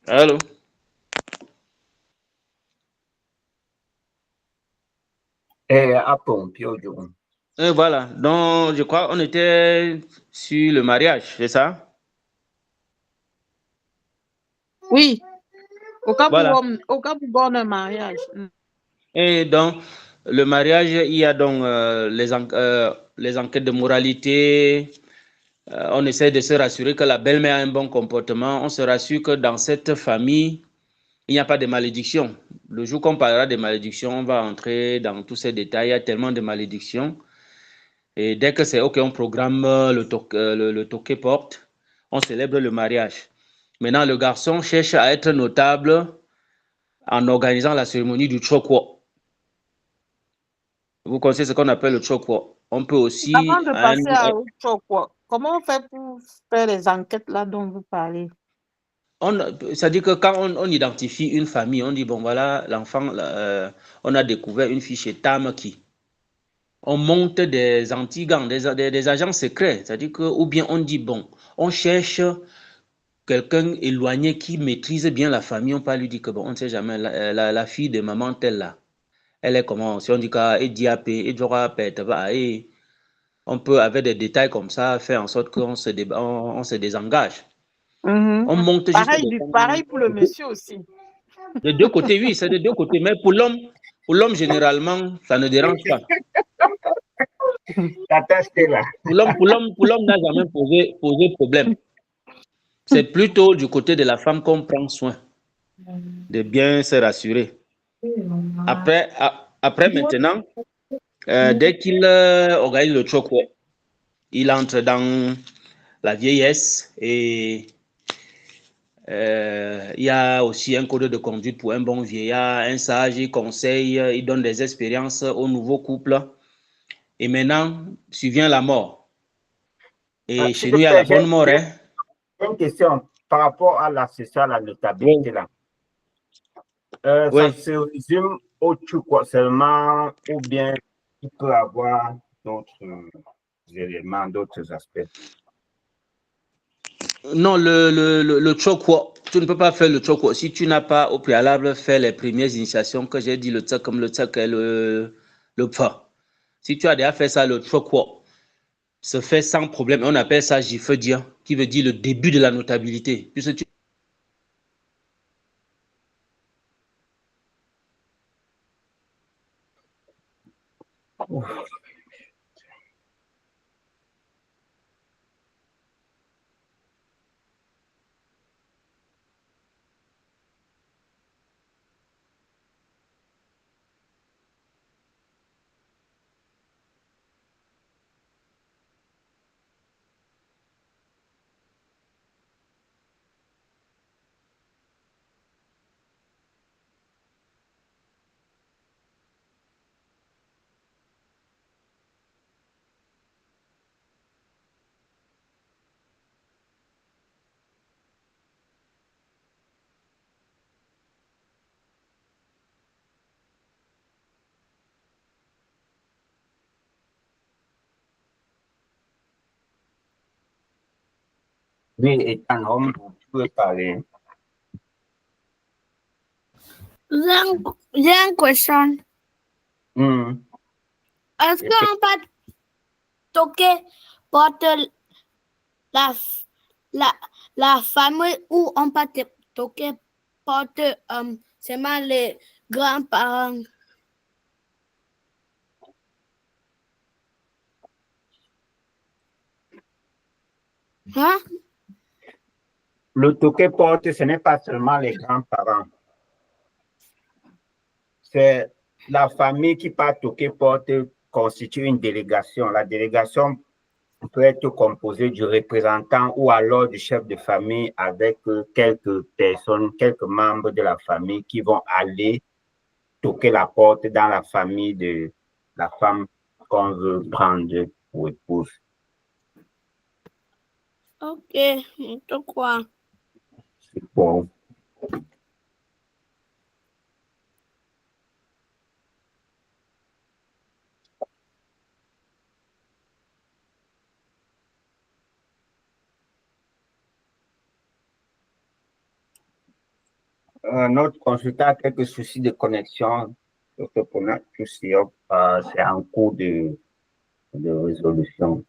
allô? Et voilà, donc je crois on était sur le mariage, c'est ça? Oui, au cas Voilà. où on a un mariage. Et donc, le mariage, il y a donc les enquêtes de moralité. On essaie de se rassurer que la belle-mère a un bon comportement. On se rassure que dans cette famille, il n'y a pas de malédiction. Le jour qu'on parlera de malédiction, on va entrer dans tous ces détails. Il y a tellement de malédictions. Et dès que c'est OK, on programme le toquet porte. On célèbre le mariage. Maintenant, le garçon cherche à être notable en organisant la cérémonie du chokwo. Vous connaissez ce qu'on appelle le chokwo. On peut aussi... Avant de passer au chokwo, comment on fait pour faire les enquêtes là dont vous parlez? C'est-à-dire que quand on identifie une famille, on dit, bon voilà, l'enfant, on a découvert une fille chez Tamaki. On monte des antigants, des agents secrets. C'est-à-dire que, ou bien on dit, bon, on cherche quelqu'un éloigné qui maîtrise bien la famille. On peut lui dire que, bon, on ne sait jamais, la fille de maman telle là, elle est comment? Si on dit qu'elle dit on peut, avec des détails comme ça, faire en sorte qu'on se désengage. On monte Pareil pour le monsieur aussi. De deux côtés, oui, c'est de deux côtés. Mais pour l'homme, généralement, ça ne dérange pas. Pour l'homme n'a jamais posé problème. C'est plutôt du côté de la femme qu'on prend soin de bien se rassurer. Après maintenant, dès qu'il organise le chokwe, il entre dans la vieillesse et il y a aussi un code de conduite pour un bon vieillard, un sage, il conseille, il donne des expériences au nouveau couple. Et maintenant, survient la mort. Et chez nous, il y a la bonne mort. Une question. par rapport à l'accession à la notabilité, là, ça Oui. se résume au Tchoukoua seulement ou bien il peut avoir d'autres éléments, d'autres aspects? Non, le Chokwa, tu ne peux pas faire le Chokwa si tu n'as pas au préalable fait les premières initiations que j'ai dit, le Tsak comme le Tsak et le Pfa. Si tu as déjà fait ça, le Chokwa se fait sans problème. On appelle ça Jifedia, qui veut dire le début de la notabilité. Puisque tu Oui, étant homme, tu peux parler. J'ai une question. Est-ce qu'on peut toquer porte la famille ou on peut toquer porte seulement les grands-parents? Hein? Le toqué porte, ce n'est pas seulement les grands-parents. C'est la famille qui, par toqué porte, constitue une délégation. La délégation peut être composée du représentant ou alors du chef de famille avec quelques personnes, quelques membres de la famille qui vont aller toquer la porte dans la famille de la femme qu'on veut prendre pour épouse. Ok, je crois. C'est bon. Notre consultant a quelques soucis de connexion. C'est en cours de résolution.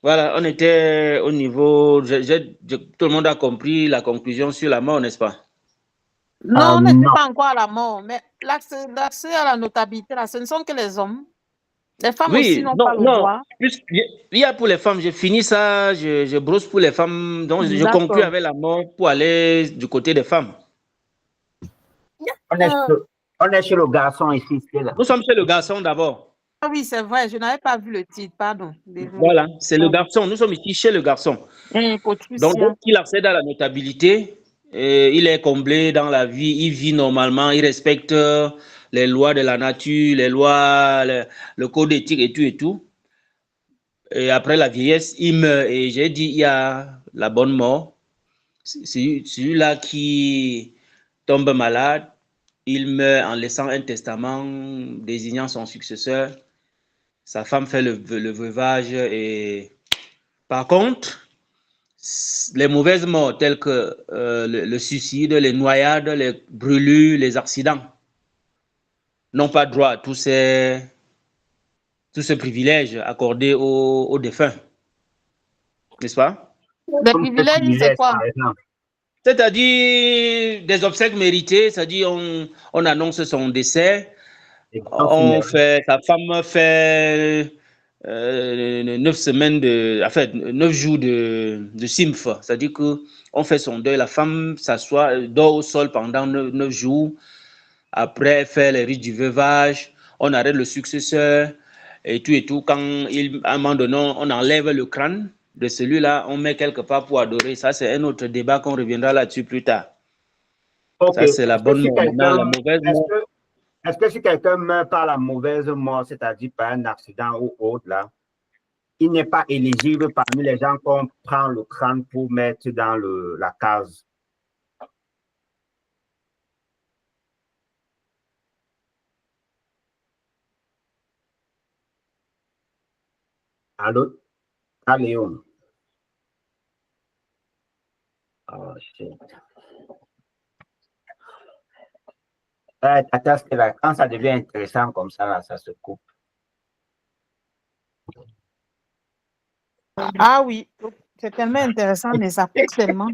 voilà, on était au niveau. Tout le monde a compris la conclusion sur la mort, n'est-ce pas? Non, on n'était non. pas encore à la mort, mais l'accès à la notabilité, là, ce ne sont que les hommes. Les femmes aussi Oui, n'ont non, pas le non. droit. Il y a pour les femmes, j'ai fini ça, je brosse pour les femmes, donc je conclue D'accord. avec la mort pour aller du côté des femmes. On est chez le garçon ici. Là. Nous sommes chez le garçon d'abord. Ah oui, c'est vrai, je n'avais pas vu le titre, pardon. Désolé. Voilà, c'est le garçon. Nous sommes ici chez le garçon. Donc, dès qu'il accède à la notabilité, il est comblé dans la vie, il vit normalement, il respecte les lois de la nature, les lois, le code éthique et tout et tout. Et après la vieillesse, il meurt. Et j'ai dit, il y a la bonne mort. Celui-là qui tombe malade, il meurt en laissant un testament désignant son successeur. Sa femme fait le veuvage. Et par contre, les mauvaises morts telles que le suicide, les noyades, les brûlures, les accidents n'ont pas droit à tous ces privilèges accordés aux défunts, n'est-ce pas? Les Comme ce privilèges, c'est privilège, quoi? par exemple. C'est-à-dire des obsèques méritées, c'est-à-dire on annonce son décès, sa femme fait 9 semaines enfin 9 jours de symph, c'est-à-dire qu'on fait son deuil, la femme s'assoit, dort au sol pendant 9 jours, après elle fait les rites du veuvage, on arrête le successeur et tout, quand à un moment donné on enlève le crâne de celui-là, on met quelque part pour adorer. Ça, c'est un autre débat qu'on reviendra là-dessus plus tard. Ok. Ça, c'est la bonne mort. Maintenant, la mauvaise mort. Est-ce que si quelqu'un meurt par la mauvaise mort, c'est-à-dire par un accident ou autre, là, il n'est pas éligible parmi les gens qu'on prend le crâne pour mettre dans la case? Allô? Léon. Oh, shit. Quand ça devient intéressant comme ça, là, ça se coupe. Ah oui, c'est tellement intéressant, mais ça coupe tellement.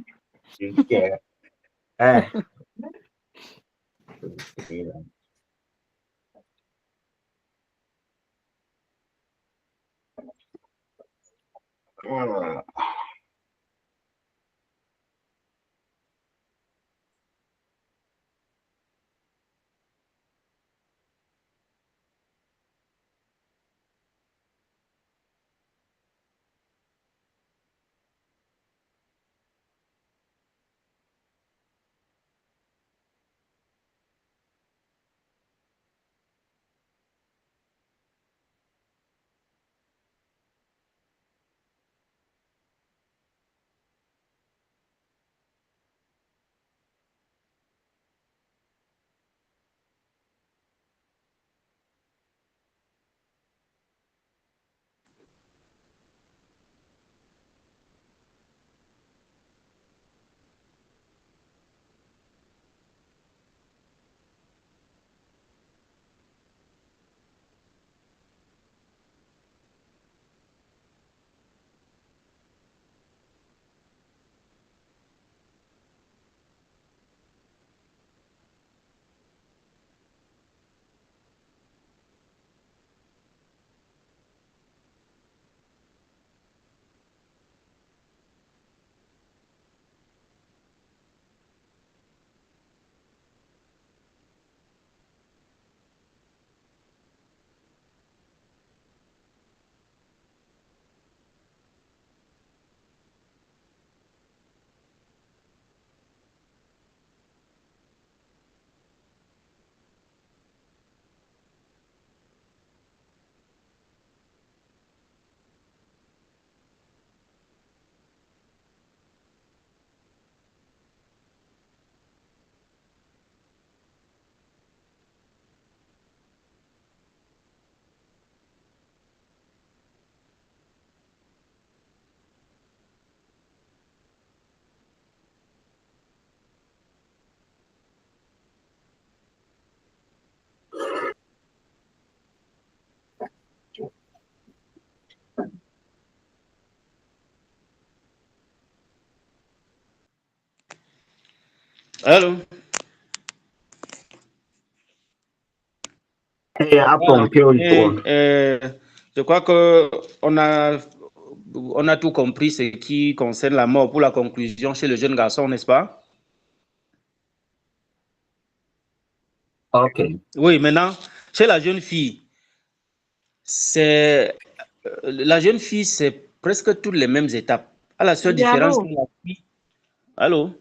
Allô? Je crois qu'on a tout compris ce qui concerne la mort pour la conclusion chez le jeune garçon, n'est-ce pas? Ok. Oui, maintenant, chez la jeune fille, c'est presque toutes les mêmes étapes. À la seule différence que la fille. Allô?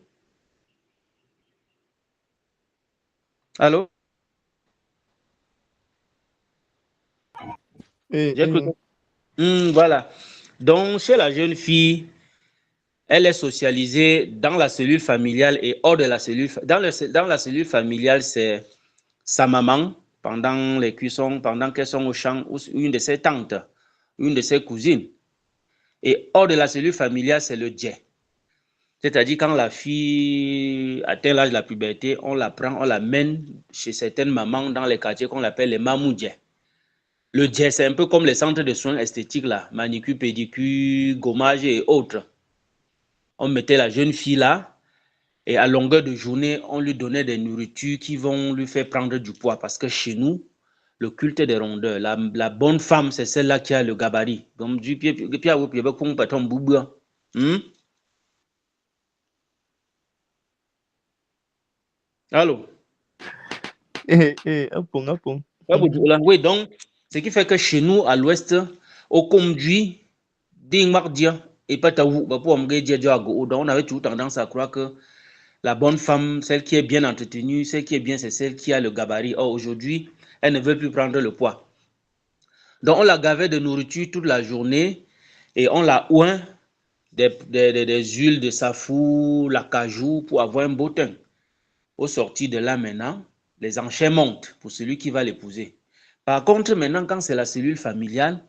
Allô? Voilà. Donc, chez la jeune fille, elle est socialisée dans la cellule familiale et hors de la cellule. Dans la cellule familiale, c'est sa maman pendant les cuissons, pendant qu'elles sont au champ, ou une de ses tantes, une de ses cousines. Et hors de la cellule familiale, c'est le djé. C'est-à-dire, quand la fille atteint l'âge de la puberté, on la prend, on la mène chez certaines mamans dans les quartiers qu'on appelle les mamoudjés. Le djé, c'est un peu comme les centres de soins esthétiques, là, manicure, pédicure, gommage et autres. On mettait la jeune fille là, et à longueur de journée, on lui donnait des nourritures qui vont lui faire prendre du poids. Parce que chez nous, le culte des rondeurs, la bonne femme, c'est celle-là qui a le gabarit. Donc, du pied, allô? Apong. Oui, donc, ce qui fait que chez nous, à l'ouest, au conduit, et pas donc on avait toujours tendance à croire que la bonne femme, celle qui est bien entretenue, celle qui est bien, c'est celle qui a le gabarit. Or, aujourd'hui, elle ne veut plus prendre le poids. Donc, on la gavait de nourriture toute la journée et on la oint des huiles de safou, la cajou pour avoir un beau teint. Au sortir de là maintenant, les enchères montent pour celui qui va l'épouser. Par contre, maintenant, quand c'est la cellule familiale,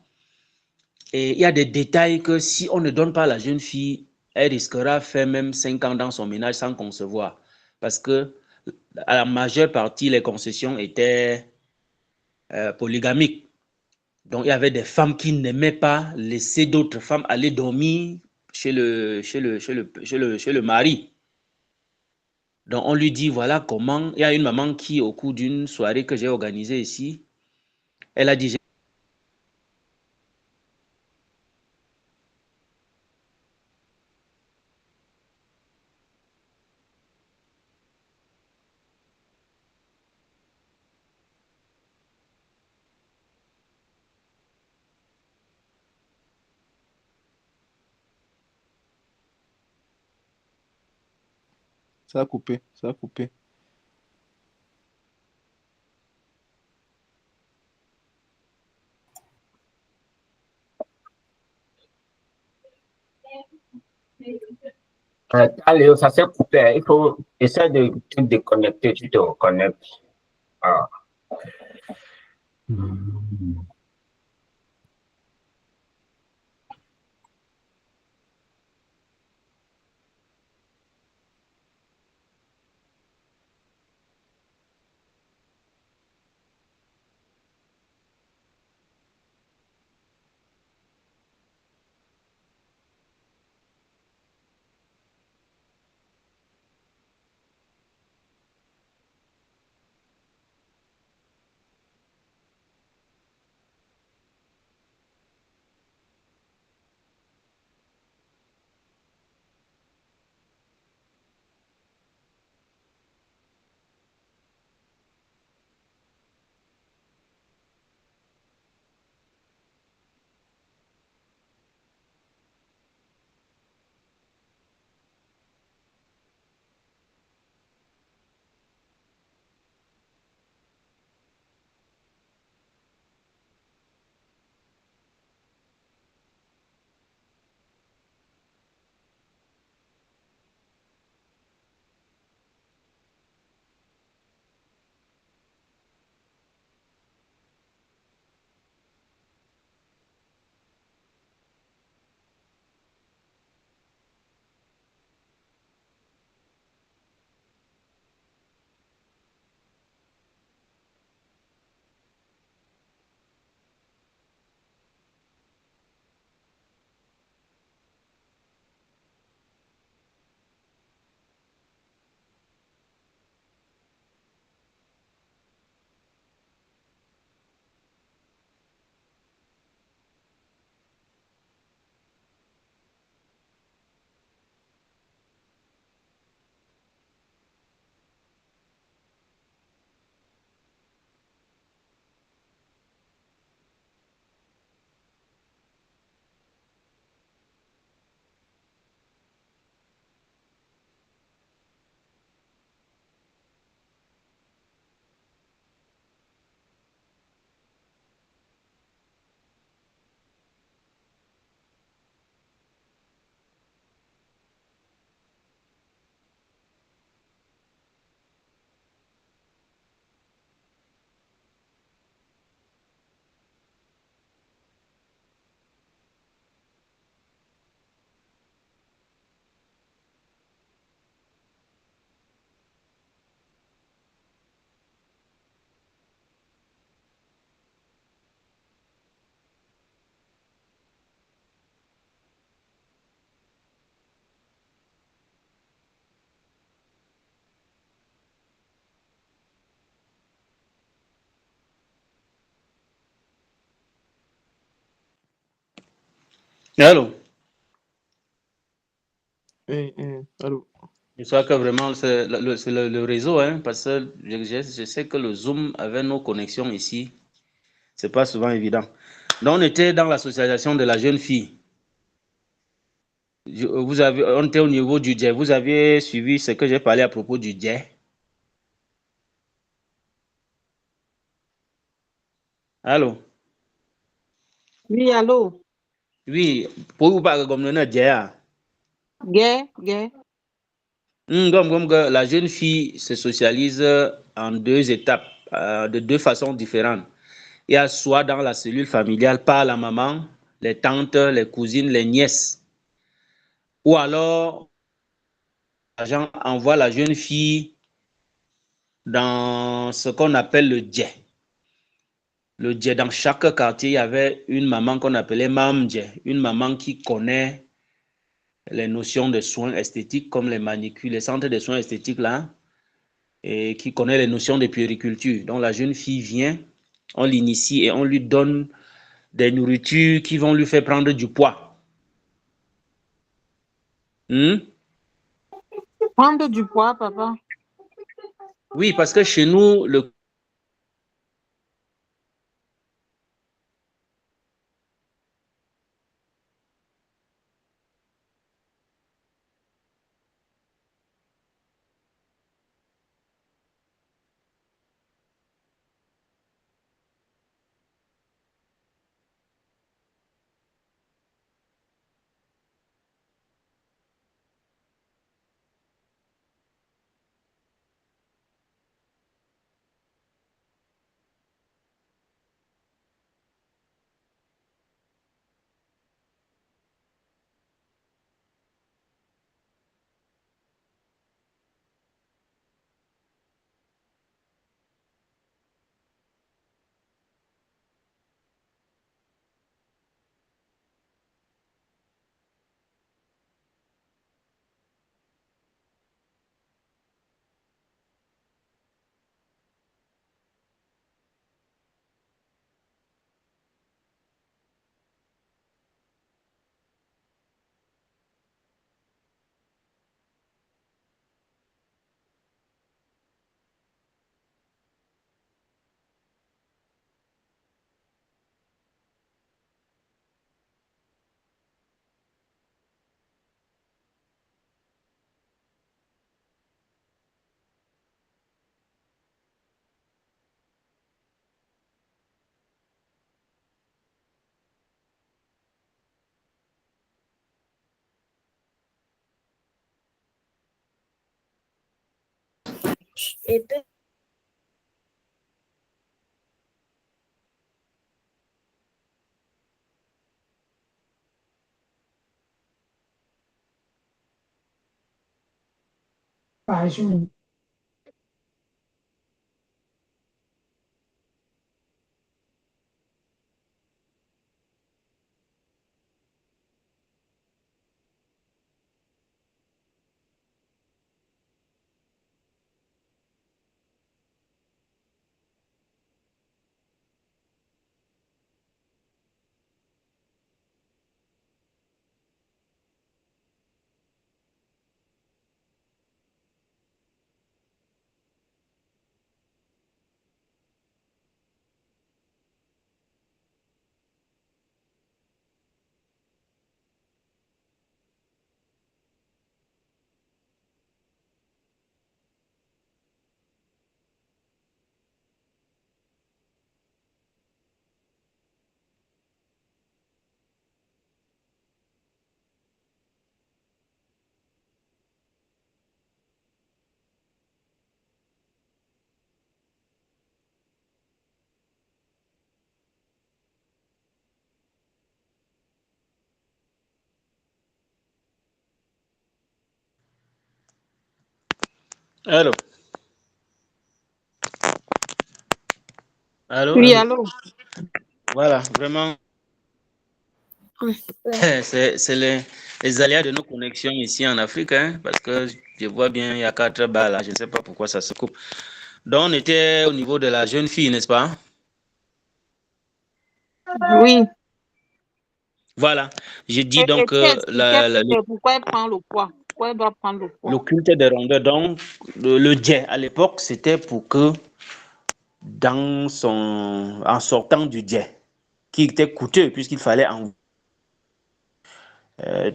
et il y a des détails que si on ne donne pas à la jeune fille, elle risquera de faire même 5 ans dans son ménage sans concevoir. Parce que à la majeure partie, les concessions étaient polygamiques. Donc, il y avait des femmes qui n'aimaient pas laisser d'autres femmes aller dormir chez le mari. Donc, on lui dit, voilà comment... Il y a une maman qui, au cours d'une soirée que j'ai organisée ici, elle a dit, Ça a coupé, ça a coupé. Allez, ça s'est coupé. Il faut essayer de te déconnecter, tu te reconnectes. Ah. Allô? Allô? Je crois que vraiment, c'est le réseau, hein, parce que je sais que le Zoom, avec nos connexions ici, c'est pas souvent évident. Donc, on était dans la socialisation de la jeune fille. On était au niveau du djé. Vous avez suivi ce que j'ai parlé à propos du djé? Allô? Oui, allô? Oui, pour vous parler comme le djé. Gay. Comme que la jeune fille se socialise en deux étapes, de deux façons différentes. Il y a soit dans la cellule familiale par la maman, les tantes, les cousines, les nièces. Ou alors, l'agent envoie la jeune fille dans ce qu'on appelle le djé. Le djé, dans chaque quartier, il y avait une maman qu'on appelait Mam Djé, une maman qui connaît les notions de soins esthétiques comme les manicures, les centres de soins esthétiques là, et qui connaît les notions de puériculture. Donc la jeune fille vient, on l'initie et on lui donne des nourritures qui vont lui faire prendre du poids. Prendre du poids, papa. Oui, parce que chez nous, le Allô? Allô? Oui, allô? Voilà, vraiment, c'est les aléas de nos connexions ici en Afrique, hein, parce que je vois bien, il y a 4 balles là, je ne sais pas pourquoi ça se coupe. Donc, on était au niveau de la jeune fille, n'est-ce pas? Oui. Voilà. J'ai dit Et donc tu expliquais pourquoi elle prend le poids. Pourquoi elle doit prendre le poids. le culte des rondeurs. Donc, le djé, à l'époque, c'était pour que, en sortant du djé, qui était coûteux, puisqu'il fallait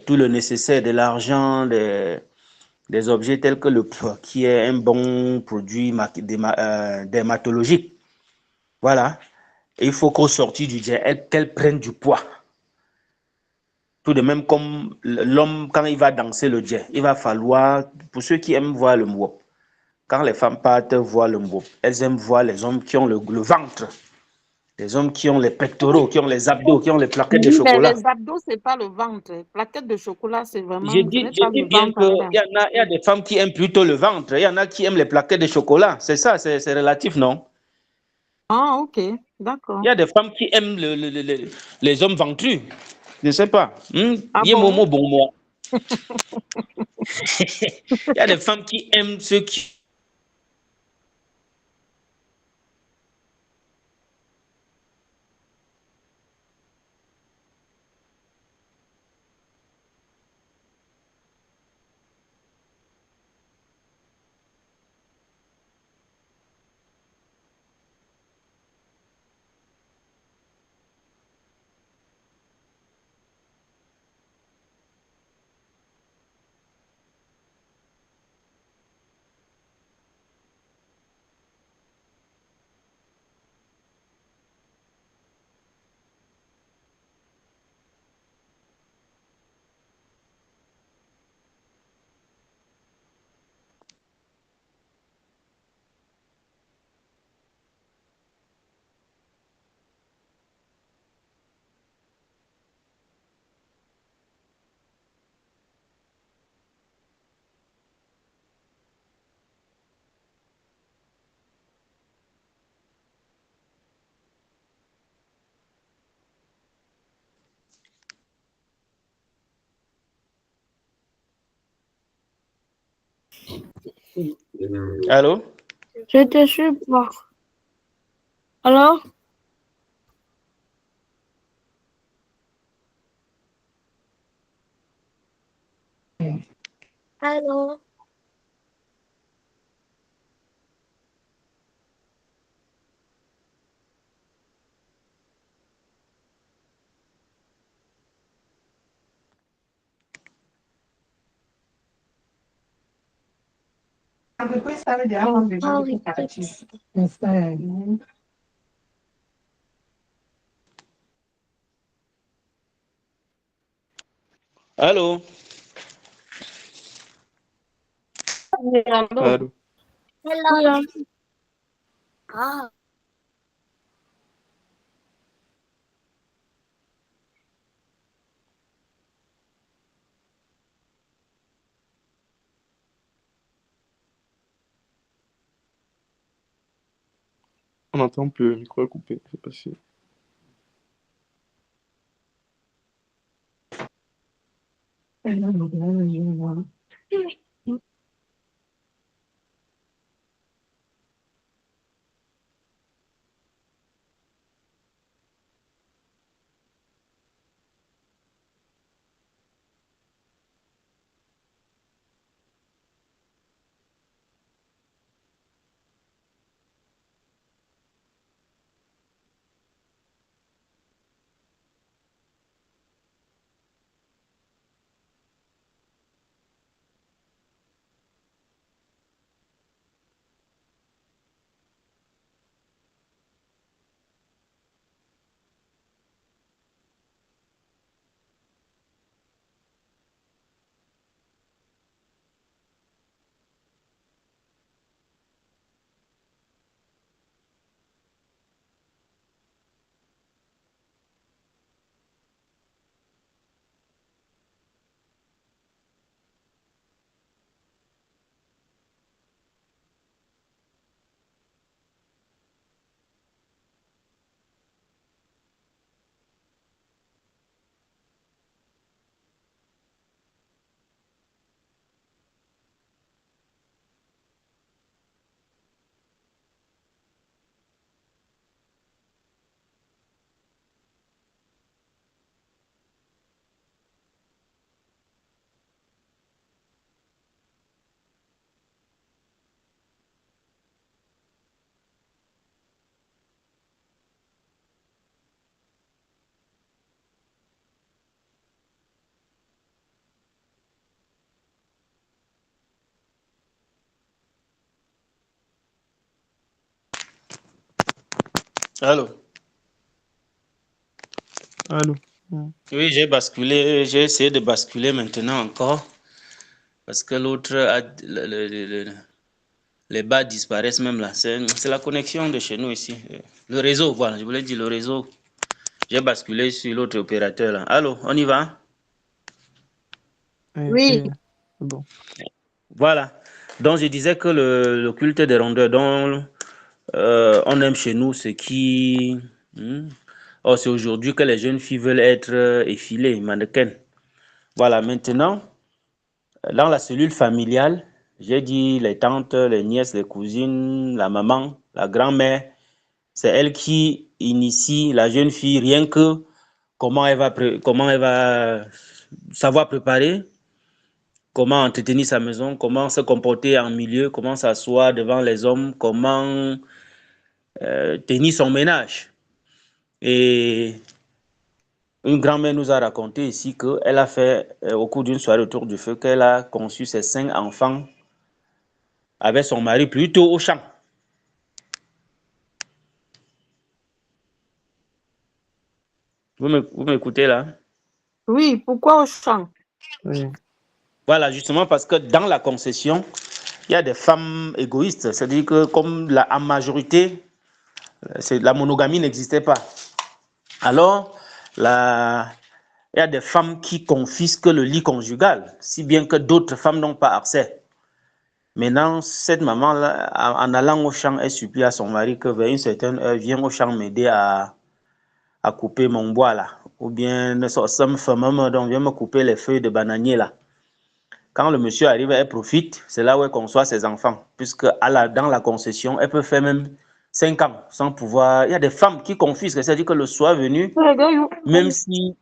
tout le nécessaire, de l'argent, des objets tels que le poids, qui est un bon produit dermatologique. Voilà. Et il faut qu'au sortir du djé, qu'elle prenne du poids. Tout de même comme l'homme, quand il va danser le djé, il va falloir, pour ceux qui aiment voir le mwop, quand les femmes partent voir le mwop, elles aiment voir les hommes qui ont le ventre, les hommes qui ont les pectoraux, qui ont les abdos, qui ont les plaquettes de Oui, mais chocolat. les abdos, ce n'est pas le ventre. Plaquette de chocolat, c'est vraiment, Je ce n'est dis pas le bien ventre. qu'il y a des femmes qui aiment plutôt le ventre, il y en a qui aiment les plaquettes de chocolat. C'est ça, c'est relatif, non? Ah, ok, d'accord. Il y a des femmes qui aiment les hommes ventrus. Je ne sais pas. Ah Il y a bon? bon moi. Il y a des femmes qui aiment ceux qui. Allô? Je te suis pas. Alors? Allô? Allô? Oui, allô? Allô? Hello. Ah. On entend plus, le micro est coupé. C'est passé. Allô? Allô? Oui, j'ai basculé, j'ai essayé de basculer maintenant encore parce que l'autre, les bas disparaissent même là. C'est la connexion de chez nous ici. Le réseau, voilà, je voulais dire le réseau. J'ai basculé sur l'autre opérateur là. Allô, on y va? Oui, Bon. Voilà. Donc, je disais que le culte des rondeurs dont on aime chez nous, c'est qui... Oh, c'est aujourd'hui que les jeunes filles veulent être effilées, mannequins. Voilà, maintenant, dans la cellule familiale, j'ai dit les tantes, les nièces, les cousines, la maman, la grand-mère, c'est elle qui initie la jeune fille rien que comment elle va savoir préparer, comment entretenir sa maison, comment se comporter en milieu, comment s'asseoir devant les hommes, comment tenir son ménage. Et une grand-mère nous a raconté ici qu'elle a fait, au cours d'une soirée autour du feu, qu'elle a conçu ses 5 enfants avec son mari plutôt au champ. Vous m'écoutez là? oui, pourquoi au champ? Oui. Voilà, justement parce que dans la concession, il y a des femmes égoïstes. C'est-à-dire que comme en majorité, la monogamie n'existait pas. Alors, il y a des femmes qui confisquent le lit conjugal, si bien que d'autres femmes n'ont pas accès. Maintenant, cette maman-là, en allant au champ, elle supplie à son mari que vers une certaine heure, viens au champ m'aider à couper mon bois là. Ou bien, ça me fait même, donc viens me couper les feuilles de bananier là. Quand le monsieur arrive, elle profite, c'est là où elle conçoit ses enfants. Puisque dans la concession, elle peut faire même 5 ans sans pouvoir. Il y a des femmes qui confisquent, c'est-à-dire que le soir venu, même si.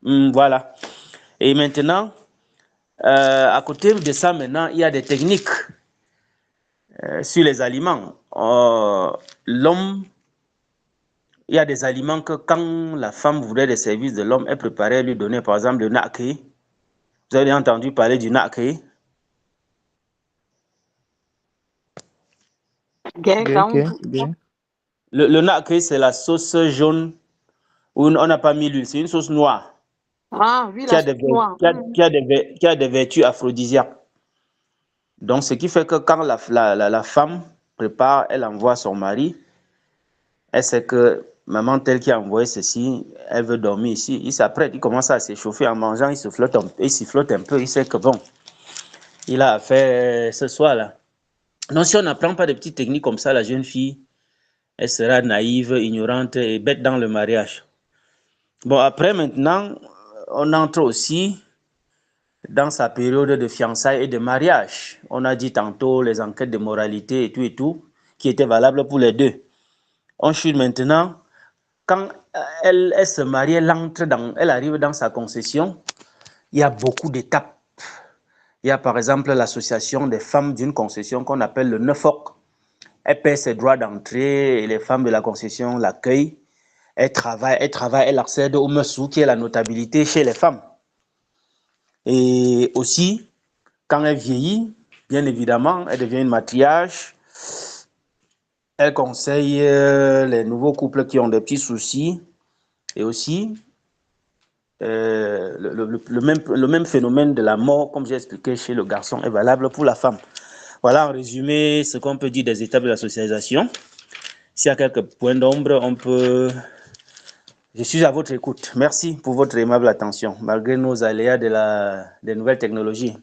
Voilà. Et maintenant, à côté de ça, maintenant, il y a des techniques sur les aliments. L'homme, il y a des aliments que quand la femme voulait des services de l'homme, elle préparait lui donner, par exemple, le nakri. Vous avez entendu parler du nakri? Le nakri, c'est la sauce jaune où on n'a pas mis l'huile. C'est une sauce noire Ah, oui, qui a la noire. qui a des vertus aphrodisiaques. Donc, ce qui fait que quand la femme prépare, elle envoie son mari, elle sait que maman telle qui a envoyé ceci, elle veut dormir ici. Il s'apprête, il commence à s'échauffer en mangeant, il sifflote un peu, il sait que bon, il a affaire ce soir-là. Donc, si on n'apprend pas des petites techniques comme ça, la jeune fille, elle sera naïve, ignorante et bête dans le mariage. Bon, après, maintenant, on entre aussi dans sa période de fiançailles et de mariage. On a dit tantôt les enquêtes de moralité et tout, qui étaient valables pour les deux. On chute maintenant, quand elle se marie, elle arrive dans sa concession, il y a beaucoup d'étapes. Il y a par exemple l'association des femmes d'une concession qu'on appelle le NEFOC. Elle paie ses droits d'entrée et les femmes de la concession l'accueillent. Elle travaille, elle accède au MESU, qui est la notabilité chez les femmes. Et aussi, quand elle vieillit, bien évidemment, elle devient une matriarche. Elle conseille les nouveaux couples qui ont des petits soucis. Et aussi, le même phénomène de la mort, comme j'ai expliqué chez le garçon, est valable pour la femme. Voilà en résumé ce qu'on peut dire des étapes de la socialisation. S'il y a quelques points d'ombre, on peut... Je suis à votre écoute. Merci pour votre aimable attention, malgré nos aléas des nouvelles technologies.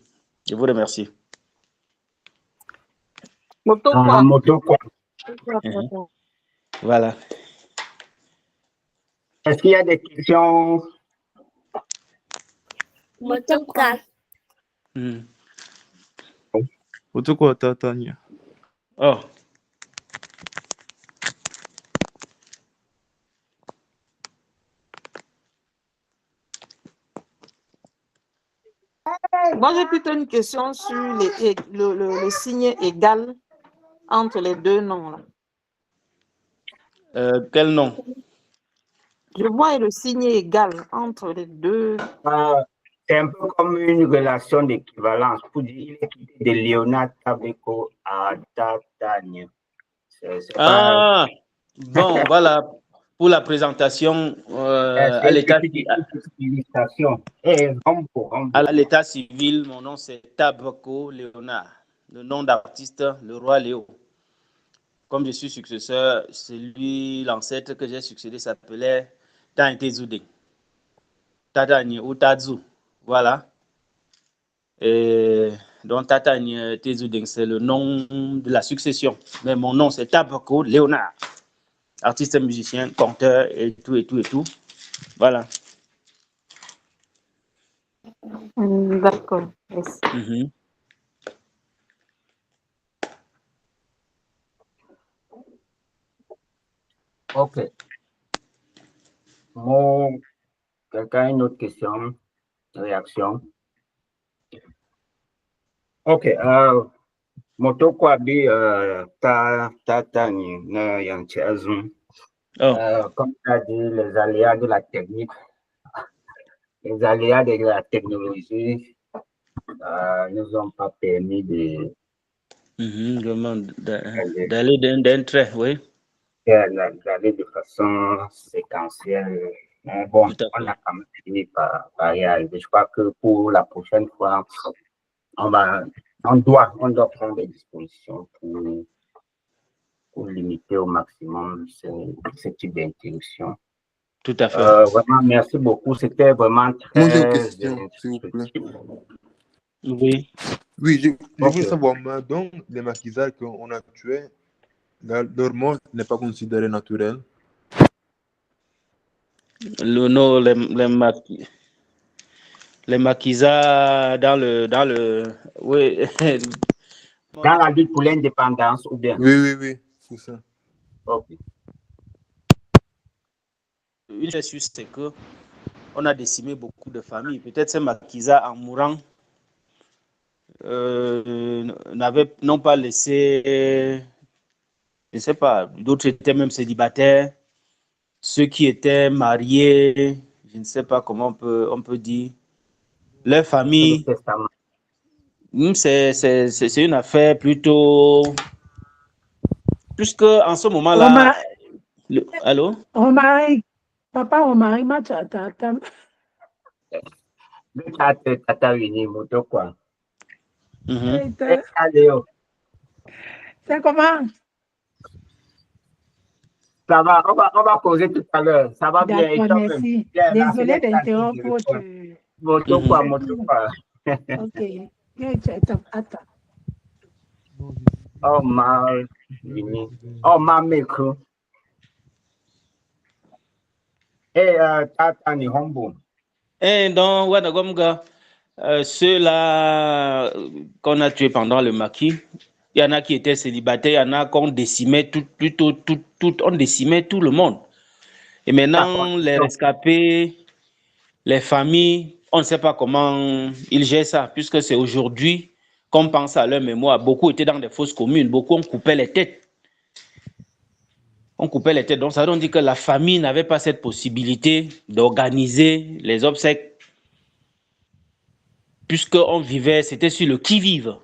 Je vous remercie. Moto quoi? Moto quoi? Voilà. Est-ce qu'il y a des questions? Moto quoi? Moto quoi, Tania? Oh. Moi, j'ai plutôt une question sur le signe égal entre les deux noms. Là. Quel nom? Je vois le signe égal entre les deux. C'est un peu comme une relation d'équivalence. Pour dire, il est quitté de Léonard Tabeko à Tatania. Bon, voilà pour la présentation C'est une petite illustration. Et à l'état civil. Mon nom c'est Tabako Léonard. Le nom d'artiste, le roi Léo. Comme je suis successeur, celui, l'ancêtre que j'ai succédé s'appelait Tante Zoudé. Tatani ou Tadzu. Voilà. Et donc Tatani Tezouding, c'est le nom de la succession. Mais mon nom c'est Tabako Léonard. Artiste, musicien, conteur et tout, et tout, et tout. Voilà. D'accord. Merci. Ok. Bon, quelqu'un a une autre question, réaction? Ok. Moto Kwabi, Tatani, Yang Chiazun. Comme tu as dit, les aléas de la technique, les aléas de la technologie nous ont pas permis d'aller d'un trait, oui. D'aller de façon séquentielle. Mais bon, on a quand même fini par y arriver. Je crois que pour la prochaine fois, on doit prendre des dispositions pour limiter au maximum ce type d'interruption. Tout à fait. Vraiment, merci beaucoup. C'était vraiment très... Moi, j'ai une question, s'il vous plaît. Oui. Oui, je voulais savoir, donc, les maquisards qu'on a tués, leur mort n'est pas considérée naturelle. Non, les maquisards dans le oui. Dans la lutte pour l'indépendance ou bien? Oui, c'est ça. Ok. Une chose sûre, c'est que on a décimé beaucoup de familles. Peut-être ces maquisards, en mourant, n'ont pas laissé, je ne sais pas, d'autres étaient même célibataires, ceux qui étaient mariés, je ne sais pas comment on peut dire, leur famille, c'est une affaire plutôt, puisque en ce moment-là, allô? Papa, on marie ma tata. Tata Vini, moto quoi. C'est comment? Ça va, on va causer tout à l'heure. Ça va bien. Merci. Désolée d'interrompre. Moto quoi. Ok. Attends. Oh, ma Vini. Oh, ma micro. Et Tata Nihombo. Et donc, ceux-là qu'on a tués pendant le maquis, il y en a qui étaient célibataires, il y en a qu'on décimait on décimait tout le monde. Et maintenant, les rescapés, les familles, on ne sait pas comment ils gèrent ça, puisque c'est aujourd'hui qu'on pense à leur mémoire. Beaucoup étaient dans des fosses communes, beaucoup on coupait les têtes. Donc ça veut dire que la famille n'avait pas cette possibilité d'organiser les obsèques, puisqu'on vivait, c'était sur le qui-vive.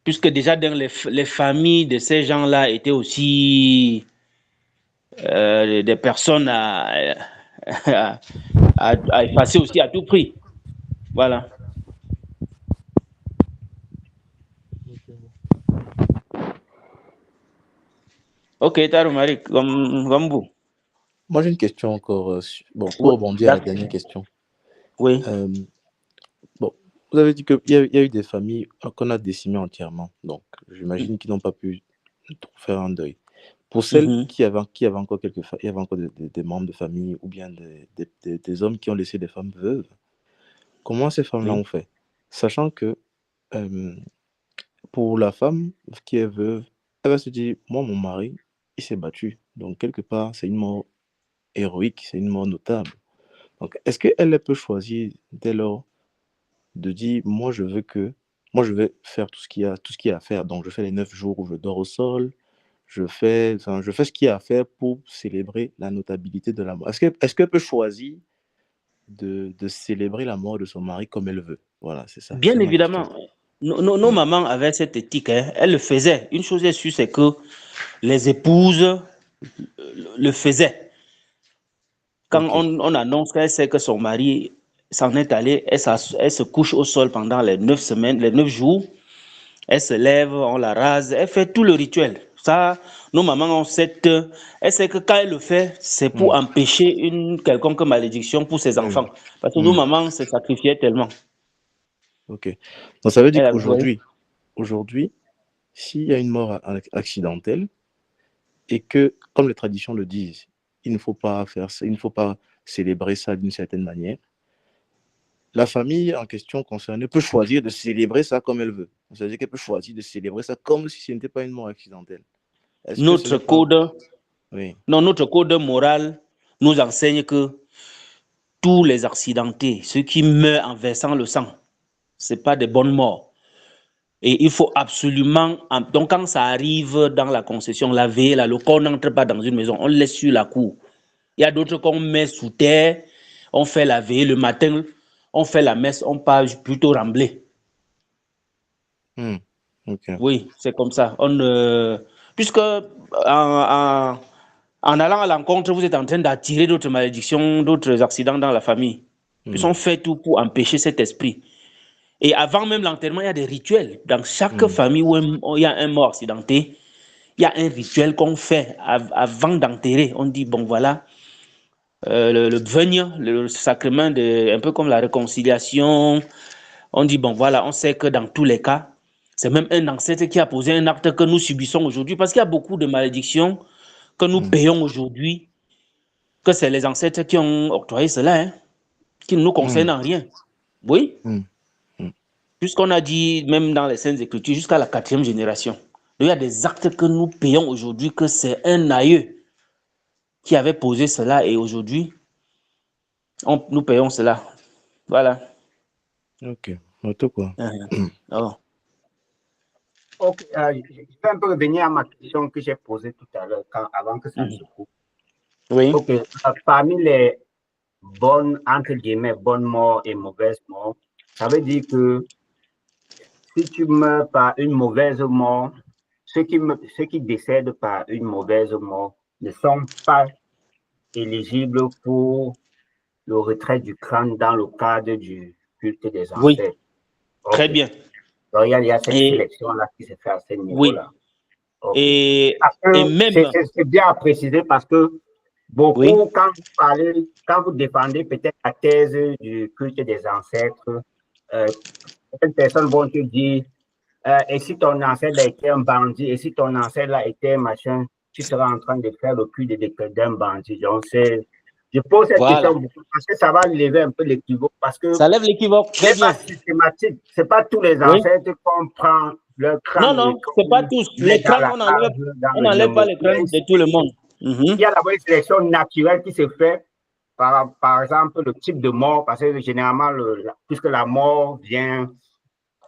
Puisque déjà dans les familles de ces gens-là étaient aussi des personnes à effacer aussi à tout prix. Voilà. Ok, Tarumari, comme vous. Moi, j'ai une question encore. Bon, pour rebondir à la dernière question. Oui. Bon, vous avez dit qu'il y a eu des familles qu'on a décimées entièrement. Donc, j'imagine qu'ils n'ont pas pu faire un deuil. Pour celles qui avaient encore il y avait encore des membres de famille ou bien des hommes qui ont laissé des femmes veuves, comment ces femmes-là ont fait? Sachant que pour la femme qui est veuve, elle va se dire, moi, mon mari, il s'est battu. Donc, quelque part, c'est une mort héroïque, c'est une mort notable. Donc, est-ce qu'elle peut choisir dès lors de dire, moi, je vais faire tout ce qu'il y a à faire. Donc, je fais les 9 jours où je dors au sol. Je fais ce qu'il y a à faire pour célébrer la notabilité de la mort. Est-ce qu'elle peut choisir de célébrer la mort de son mari comme elle veut? Voilà, c'est ça. Bien évidemment. Nos mamans avaient cette éthique. Elles le faisaient. Une chose est sûre, c'est que les épouses le faisait. Quand Ok. on annonce qu'elle sait que son mari s'en est allé, elle se couche au sol pendant les 9 semaines, les 9 jours. Elle se lève, on la rase, elle fait tout le rituel. Ça, nos mamans ont elle sait que quand elle le fait, c'est pour Hmm. empêcher une quelconque malédiction pour ses Oui, oui. enfants. Parce que nos Hmm. mamans se sacrifiaient tellement. Ok. Donc, ça veut dire Elle a, vous voyez? qu'aujourd'hui, s'il y a une mort accidentelle et que, comme les traditions le disent, il ne faut pas faire ça, il ne faut pas célébrer ça d'une certaine manière, la famille en question concernée peut choisir de célébrer ça comme elle veut. C'est-à-dire qu'elle peut choisir de célébrer ça comme si ce n'était pas une mort accidentelle. Est-ce que ce Notre n'est pas... code, Oui. non, notre code moral nous enseigne que tous les accidentés, ceux qui meurent en versant le sang, ce n'est pas des bonnes morts. Et il faut absolument... Donc, quand ça arrive dans la concession, la veille, là, le corps n'entre pas dans une maison, on le laisse sur la cour. Il y a d'autres qu'on met sous terre, on fait la veille le matin, on fait la messe, on part plutôt rembler. Hmm. Ok. Oui, c'est comme ça. Puisque en allant à l'encontre, vous êtes en train d'attirer d'autres malédictions, d'autres accidents dans la famille. Puisqu'on fait tout pour empêcher cet esprit. Et avant même l'enterrement, il y a des rituels. Dans chaque famille où il y a un mort accidenté, il y a un rituel qu'on fait avant d'enterrer. On dit, bon voilà, le venir, le sacrement, un peu comme la réconciliation. On dit, bon voilà, on sait que dans tous les cas, c'est même un ancêtre qui a posé un acte que nous subissons aujourd'hui. Parce qu'il y a beaucoup de malédictions que nous payons aujourd'hui, que c'est les ancêtres qui ont octroyé cela, hein, qui ne nous concernent en rien. Oui. Puisqu'on a dit, même dans les Saintes Écritures, jusqu'à la 4e génération, il y a des actes que nous payons aujourd'hui, que c'est un aïeux qui avait posé cela, et aujourd'hui, nous payons cela. Voilà. Ok. Auto quoi. Oh. Ok, je vais un peu revenir à ma question que j'ai posée tout à l'heure, avant que ça ne se coupe. Oui. Ok, parmi les bonnes, entre guillemets, bonnes morts et mauvaises morts, ça veut dire que si tu meurs par une mauvaise mort, ceux qui décèdent par une mauvaise mort ne sont pas éligibles pour le retrait du crâne dans le cadre du culte des Oui. ancêtres. Très Ok. bien. Donc, il y a cette Et sélection-là qui se fait à ce oui. niveau-là. Okay. Et même. C'est bien à préciser parce que beaucoup, Oui. quand vous défendez peut-être la thèse du culte des ancêtres, certaines personnes vont te dire, et si ton ancêtre a été un bandit, et si ton ancêtre a été un machin, tu seras en train de faire le culte d'un bandit. Donc, je pose cette question parce que ça va lever un peu l'équivoque, parce que ça lève l'équivoque, très bien. C'est pas systématique. C'est pas tous les ancêtres qu'on prend leur crâne. Non, c'est pas tous. Les crânes, on n'enlève pas les crânes de tout le monde. Il y a d'abord une sélection naturelle qui se fait par exemple le type de mort, parce que généralement, puisque la mort vient,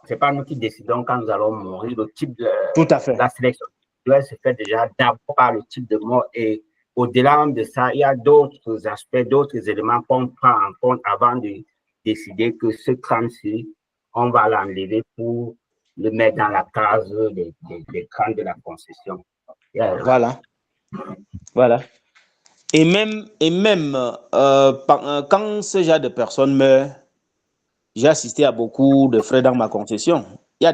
c'est pas nous qui décidons quand nous allons mourir, le type de tout à fait. La sélection naturelle se fait déjà d'abord par le type de mort, et au-delà de ça, il y a d'autres aspects, d'autres éléments qu'on prend en compte avant de décider que ce crâne-ci, on va l'enlever pour le mettre dans la case des crânes de la concession. Voilà. Et même quand ce genre de personnes meurent, j'ai assisté à beaucoup de frères dans ma concession. Il y a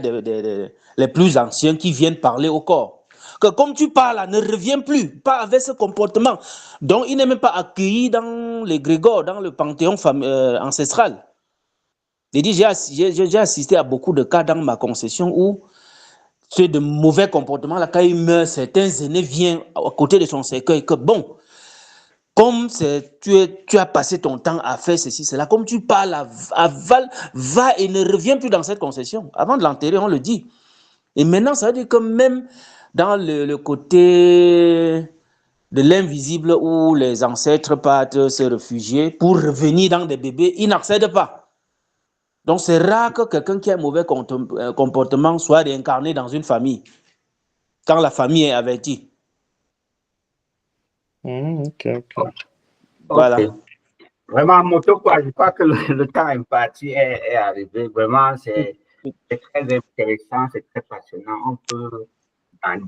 les plus anciens qui viennent parler au corps. Que comme tu parles, ne reviens plus, pas avec ce comportement. Donc, il n'est même pas accueilli dans l'égrégore, dans le panthéon ancestral. J'ai assisté à beaucoup de cas dans ma concession où ceux de mauvais comportements, là, quand il meurt, certains aînés viennent à côté de son cercueil, que bon, comme tu as passé ton temps à faire ceci, cela, comme tu parles, va et ne reviens plus dans cette concession. Avant de l'enterrer, on le dit. Et maintenant, ça veut dire que même dans le côté de l'invisible où les ancêtres partent se réfugier pour revenir dans des bébés, ils n'accèdent pas. Donc, c'est rare que quelqu'un qui a un mauvais comportement soit réincarné dans une famille, quand la famille est avertie. Ok. Voilà. Vraiment, je crois que le temps imparti est arrivé. Vraiment, c'est très intéressant, c'est très passionnant. On peut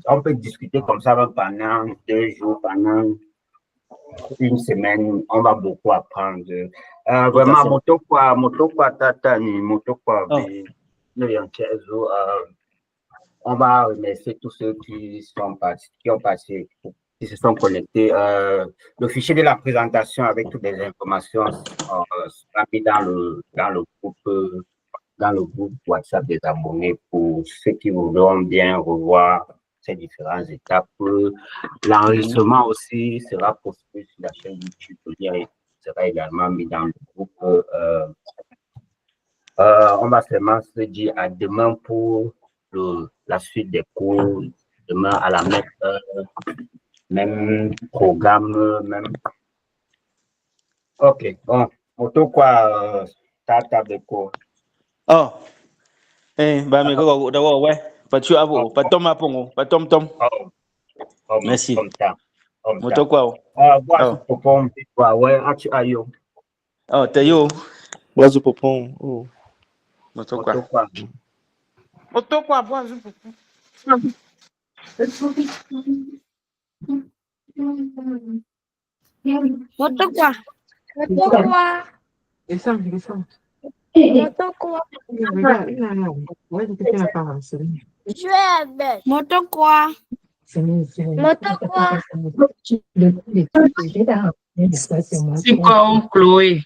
On peut discuter comme ça pendant 2 jours, pendant une semaine. On va beaucoup apprendre. Vraiment, moto tata ni moto quoi. On va remercier tous ceux qui se sont connectés. Le fichier de la présentation avec toutes les informations sera mis dans le groupe WhatsApp des abonnés pour ceux qui voudront bien revoir ces différentes étapes. L'enregistrement aussi sera possible sur la chaîne YouTube. Le lien sera également mis dans le groupe. On va seulement se dire à demain pour la suite des cours. Demain à la même programme, même. Ok, bon. Auto quoi, tata de cours. Oh, bah, mais d'abord, ouais. Pas tu as pas tom à pongo, pas tom. Merci. Moto quoi? Voilà, popon, ouais, tu as yo. Oh, t'es yo. Bois au popon. Oh. Moto quoi? Moto quoi, bois un popon. Moto quoi? Descends. Moto quoi? Je vais bête. Moto quoi? Moto quoi? C'est quoi, Chloé?